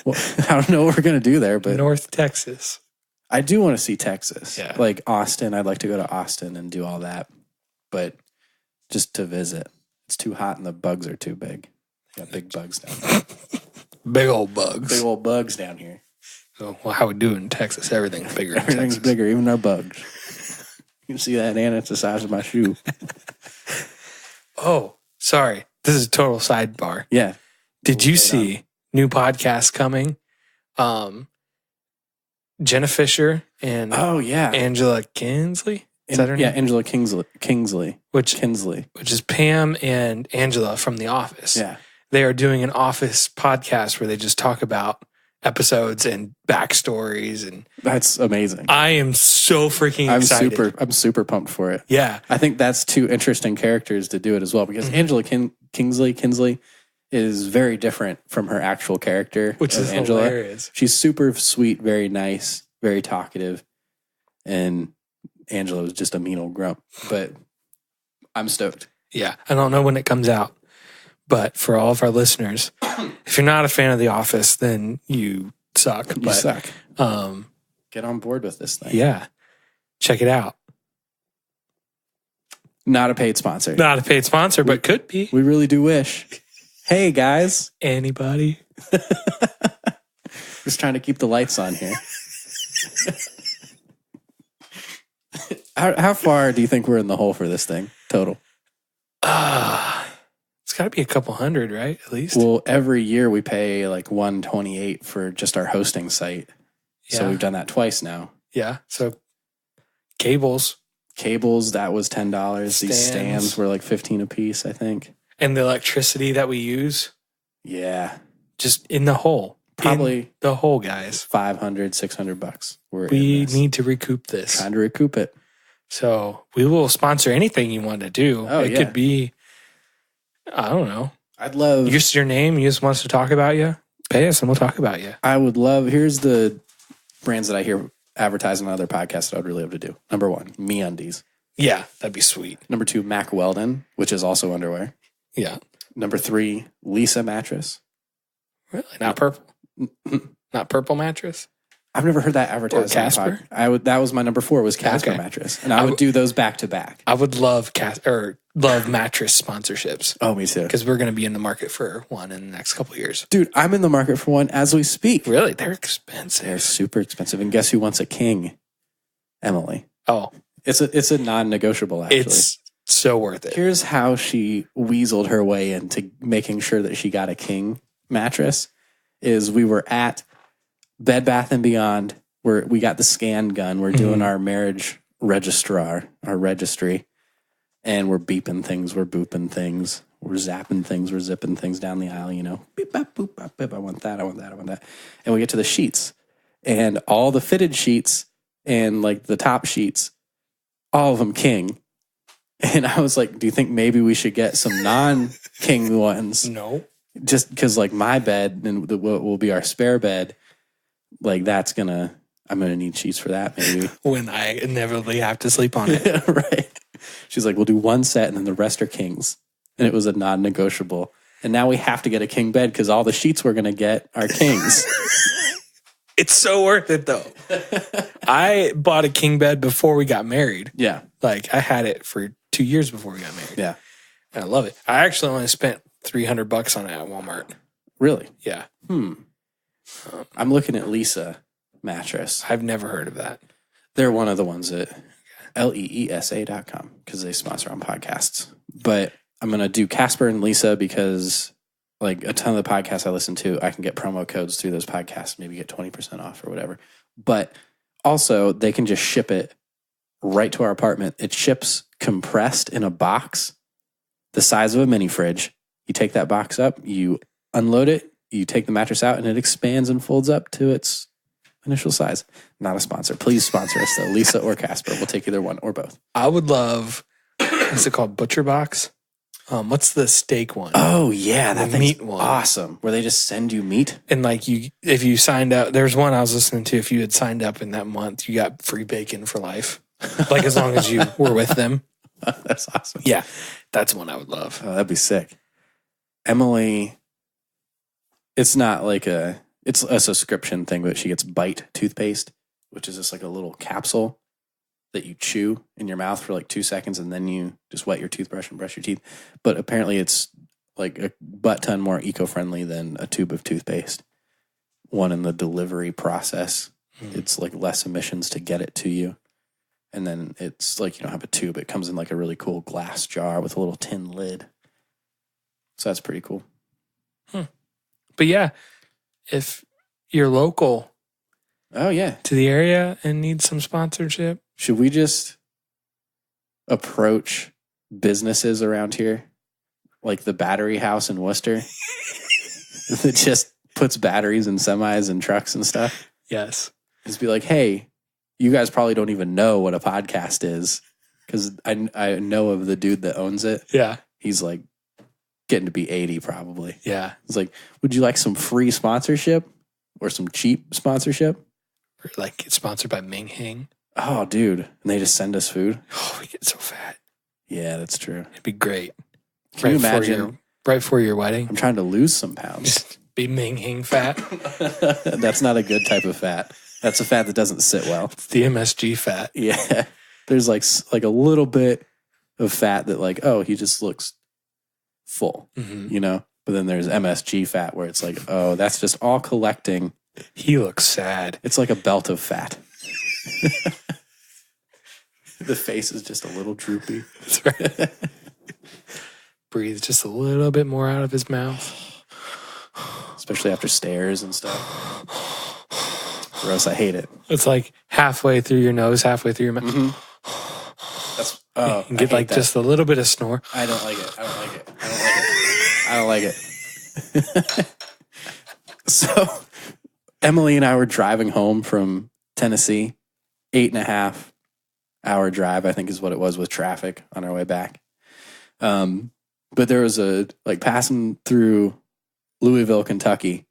Well, I don't know what we're going to do there, but North Texas. I do want to see Texas. Yeah. Like Austin. I'd like to go to Austin and do all that. But just to visit. It's too hot and the bugs are too big. They got big bugs down there. Big old bugs. Big old bugs down here. So, well, how we do in Texas? Everything's bigger. Everything's bigger, even our bugs. You can see that, and it's the size of my shoe. Oh, sorry. This is a total sidebar. Yeah. Did you see new podcast coming? Jenna Fisher and Angela Kinsley. Is that her name? Yeah, Angela Kingsley. Which Kinsley. Which is Pam and Angela from The Office. Yeah. They are doing an Office podcast where they just talk about episodes and backstories, and that's amazing. I am so freaking excited. I'm super pumped for it. Yeah. I think that's two interesting characters to do it as well, because Angela Kingsley is very different from her actual character, which is Angela. Hilarious. She's super sweet, very nice, very talkative, and Angela was just a mean old grump. But I'm stoked. Yeah. I don't know when it comes out, but for all of our listeners, if you're not a fan of The Office, then you suck. You suck. Get on board with this thing. Yeah. Check it out. Not a paid sponsor. Not a paid sponsor, but could be. We really do wish. Hey, guys. Anybody? Just trying to keep the lights on here. How far do you think we're in the hole for this thing total? It's got to be a couple hundred, right? At least. Well, every year we pay like $128 for just our hosting site. Yeah. So we've done that twice now. Yeah. So cables, that was $10. These stands were like $15 a piece, I think. And the electricity that we use. Yeah. Just in the hole. Probably in the hole, guys. $500-$600. We need to recoup this. Trying to recoup it. So we will sponsor anything you want to do. Oh, it could be, I don't know. I'd love. Just your name. You just want us to talk about you. Pay us and we'll talk about you. I would love. Here's the brands that I hear advertised on other podcasts that I'd really love to do. Number 1, MeUndies. Yeah, that'd be sweet. Number 2, Mack Weldon, which is also underwear. Yeah. Number 3, Lisa mattress. Really? Not purple? Not purple mattress? I've never heard that advertised. Or Casper? That was my number 4 was Casper mattress. And I would do those back to back. I would love mattress sponsorships. Oh, me too. Because we're going to be in the market for one in the next couple of years. Dude, I'm in the market for one as we speak. Really? They're expensive. They're super expensive. And guess who wants a king? Emily. Oh. It's a non-negotiable, actually. It's so worth it. Here's how she weaseled her way into making sure that she got a king mattress is we were at Bed Bath & Beyond where we got the scan gun. We're doing our marriage registry, and we're beeping things, we're booping things, we're zapping things, we're zipping things down the aisle, you know. Beep, bop, boop, bop, beep. I want that, I want that, I want that. And we get to the sheets. And all the fitted sheets and like the top sheets, all of them king. And I was like, do you think maybe we should get some non-king ones? No. Just because like my bed and what will be our spare bed, like I'm gonna need sheets for that maybe. When I inevitably have to sleep on it. Right. She's like, we'll do one set and then the rest are kings. And it was a non-negotiable. And now we have to get a king bed because all the sheets we're gonna get are kings. It's so worth it though. I bought a king bed before we got married. Yeah. Like I had it for 2 years before we got married. Yeah. And I love it. I actually only spent $300 on it at Walmart. Really? Yeah. I'm looking at Lisa mattress. I've never heard of that. They're one of the ones at leesa.com because they sponsor on podcasts. But I'm going to do Casper and Lisa because like a ton of the podcasts I listen to, I can get promo codes through those podcasts, maybe get 20% off or whatever. But also they can just ship it right to our apartment. It ships compressed in a box the size of a mini fridge. You take that box up, you unload it, you take the mattress out, and it expands and folds up to its initial size. Not a sponsor. Please sponsor us, though. Lisa or Casper. We'll take either one or both. I would love, what's it called? Butcher Box? What's the steak one? Oh, yeah. That The thing's meat one. awesome. Where they just send you meat? And like if you signed up, there's one I was listening to. If you had signed up in that month, you got free bacon for life. Like as long as you were with them. That's awesome. Yeah. That's one I would love. Oh, that'd be sick. Emily, it's not like it's a subscription thing, but she gets Bite toothpaste, which is just like a little capsule that you chew in your mouth for like 2 seconds and then you just wet your toothbrush and brush your teeth. But apparently it's like a butt ton more eco-friendly than a tube of toothpaste. One in the delivery process. It's like less emissions to get it to you. And then it's like you don't have a tube. It comes in like a really cool glass jar with a little tin lid. So that's pretty cool. But yeah, if you're local Oh, yeah. to the area and need some sponsorship, Should we just approach businesses around here? Like the battery house in Worcester that just puts batteries in semis and trucks and stuff? yes. Just be like, hey, you guys probably don't even know what a podcast is. Because I know of the dude that owns it. Yeah. He's like getting to be 80 probably. Yeah. He's like, would you like some free sponsorship or some cheap sponsorship? Or like it's sponsored by Ming Hing. Oh, dude. And they just send us food? Oh, we get so fat. Yeah, that's true. It'd be great. Can you imagine? Right before your wedding? I'm trying to lose some pounds. Just be Ming Hing fat. That's not a good type of fat. That's a fat that doesn't sit well. It's the MSG fat. Yeah. There's like a little bit of fat that like, oh, he just looks full, you know? But then there's MSG fat where it's like, oh, that's just all collecting. He looks sad. It's like a belt of fat. The face is just a little droopy. That's right. Breathe just a little bit more out of his mouth. Especially after stairs and stuff. Gross, I hate it. It's like halfway through your nose, halfway through your mouth. That's oh, You get like just a little bit of snore. I don't like it. I don't like it. I don't like it. So Emily and I were driving home from Tennessee, 8.5 hour drive, I think is what it was with traffic on our way back. But there was passing through Louisville, Kentucky.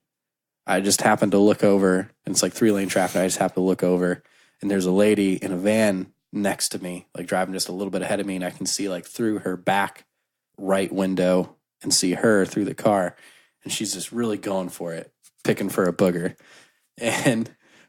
I just happened to look over, and it's like 3-lane traffic. I just happened to look over, and there's a lady in a van next to me, like driving just a little bit ahead of me, and I can see like through her back right window and see her through the car, and she's just really going for it, picking for a booger. And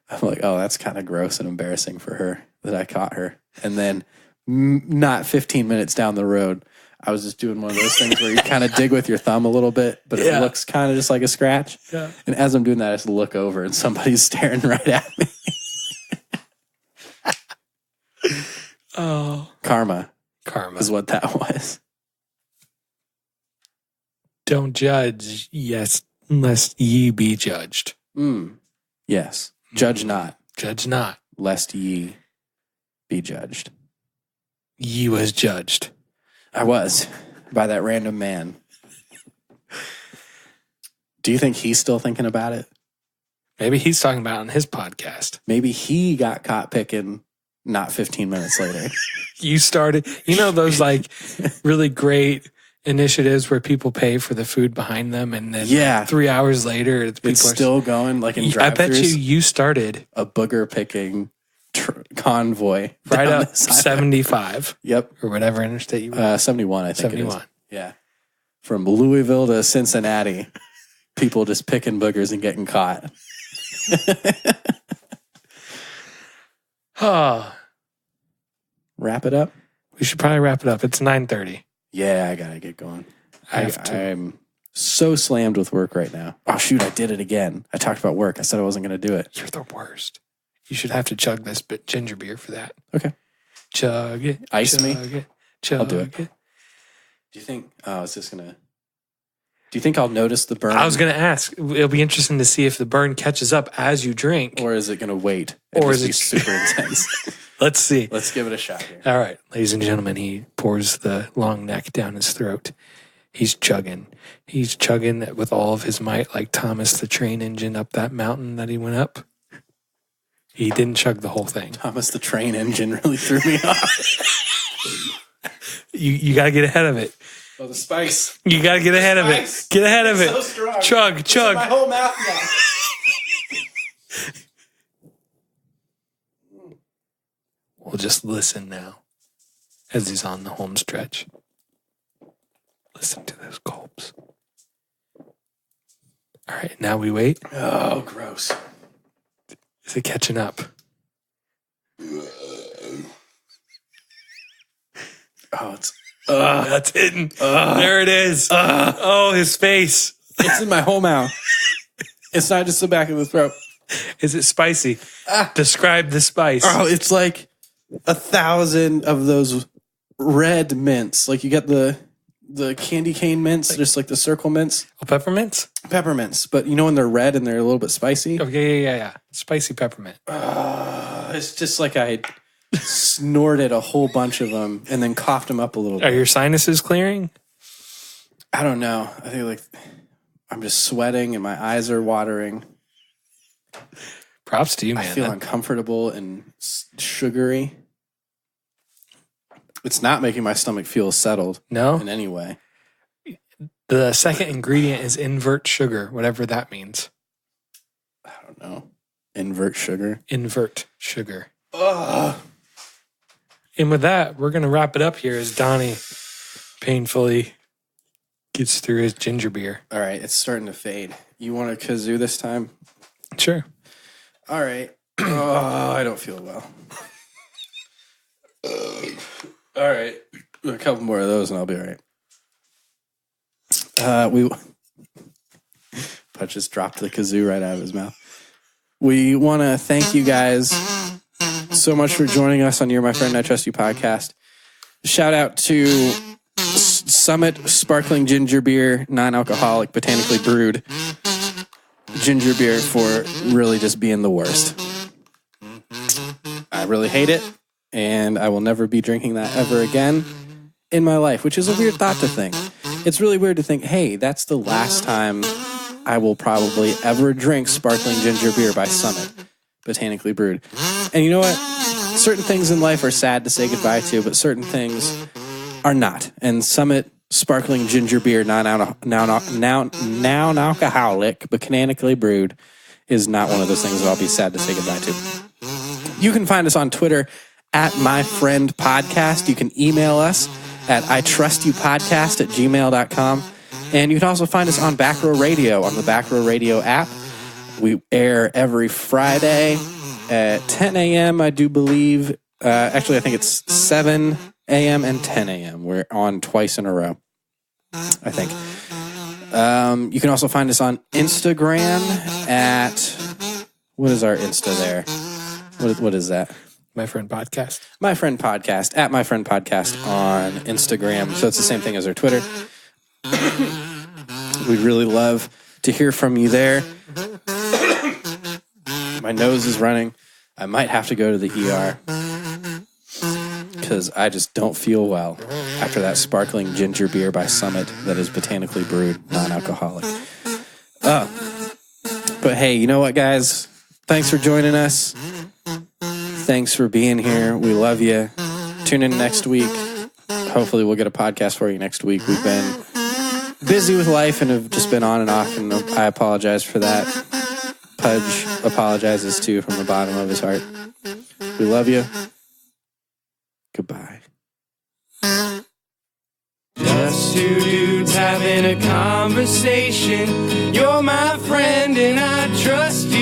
I'm like, oh, that's kind of gross and embarrassing for her that I caught her. And then not 15 minutes down the road, I was just doing one of those things where you kind of dig with your thumb a little bit, but it looks kind of just like a scratch. Yeah. And as I'm doing that, I just look over and somebody's staring right at me. Oh. Karma Karma is what that was. Don't judge, yes, lest ye be judged. Yes. Judge not. Judge not, lest ye be judged. Ye was judged. I was, by that random man. Do you think he's still thinking about it? Maybe he's talking about it on his podcast. Maybe he got caught picking not 15 minutes later. You started, those like really great initiatives where people pay for the food behind them, and then 3 hours later, people it's still going, like in drive-thrus. I bet you started a booger picking convoy right up 75. Yep, or whatever interstate you were. 71, I think. 71. It is. Yeah, from Louisville to Cincinnati, people just picking boogers and getting caught. Wrap it up. We should probably wrap it up. It's 9:30. Yeah, I gotta get going. I'm so slammed with work right now. Oh shoot, I did it again. I talked about work. I said I wasn't gonna do it. You're the worst. You should have to chug this ginger beer for that. Okay. Chug it. Ice chug me. It, chug I'll do it. Do you think? Oh, it's just gonna. Do you think I'll notice the burn? I was gonna ask. It'll be interesting to see if the burn catches up as you drink, or is it gonna wait? Or is it super intense? Let's see. Let's give it a shot here. All right, ladies and gentlemen, he pours the long neck down his throat. He's chugging. He's chugging with all of his might, like Thomas the train engine up that mountain that he went up. He didn't chug the whole thing. Thomas the Train Engine really threw me off. You got to get ahead of it. Oh, the spice. You got to get ahead of it. Get ahead of it. So strong. Chug. It's in my whole mouth now. We'll just listen now as he's on the home stretch. Listen to those gulps. All right, now we wait. Oh, gross. Is it catching up? Oh, it's... That's hitting. There it is. Oh, his face. It's in my whole mouth. It's not just the back of the throat. Is it spicy? Describe the spice. Oh, it's like 1,000 of those red mints. Like you get the candy cane mints, just like the circle mints. Oh, peppermints? Peppermints. But you know when they're red and they're a little bit spicy? Oh, yeah. Spicy peppermint. It's just like I snorted a whole bunch of them and then coughed them up a little bit. Are your sinuses clearing? I don't know. I think like I'm just sweating and my eyes are watering. Props to you, man. I feel uncomfortable and sugary. It's not making my stomach feel settled. No? In any way. The second ingredient is invert sugar, whatever that means. I don't know. Invert sugar? Invert sugar. Ugh. And with that, we're going to wrap it up here as Donnie painfully gets through his ginger beer. All right, it's starting to fade. You want a kazoo this time? Sure. All right. Oh, I don't feel well. All right. A couple more of those and I'll be all right. Pudge just dropped the kazoo right out of his mouth. We want to thank you guys so much for joining us on You're My Friend, I Trust You podcast. Shout out to Summit Sparkling Ginger Beer, non-alcoholic, botanically brewed ginger beer for really just being the worst. I really hate it, and I will never be drinking that ever again in my life, which is a weird thought to think. It's really weird to think, hey, that's the last time I will probably ever drink sparkling ginger beer by Summit, botanically brewed. And you know what? Certain things in life are sad to say goodbye to, but certain things are not. And Summit Sparkling Ginger Beer, non-alcoholic, botanically brewed, is not one of those things that I'll be sad to say goodbye to. You can find us on Twitter at MyFriendPodcast. You can email us at itrustyoupodcast@gmail.com. And you can also find us on Back Row Radio, on the Back Row Radio app. We air every Friday at 10 a.m., I do believe. Actually, I think it's 7 a.m. and 10 a.m. We're on twice in a row, I think. You can also find us on Instagram at... What is our Insta there? What is that? My Friend Podcast. My Friend Podcast, at My Friend Podcast on Instagram. So it's the same thing as our Twitter. We'd really love to hear from you there. My nose is running. I might have to go to the ER because I just don't feel well after that sparkling ginger beer by Summit that is botanically brewed, non-alcoholic. But hey, you know what, guys? Thanks for joining us. Thanks for being here. We love you. Tune in next week. Hopefully we'll get a podcast for you next week. We've been busy with life and have just been on and off, and I apologize for that. Pudge apologizes too from the bottom of his heart. We love you. Goodbye. Just two dudes having a conversation. You're my friend and I trust you.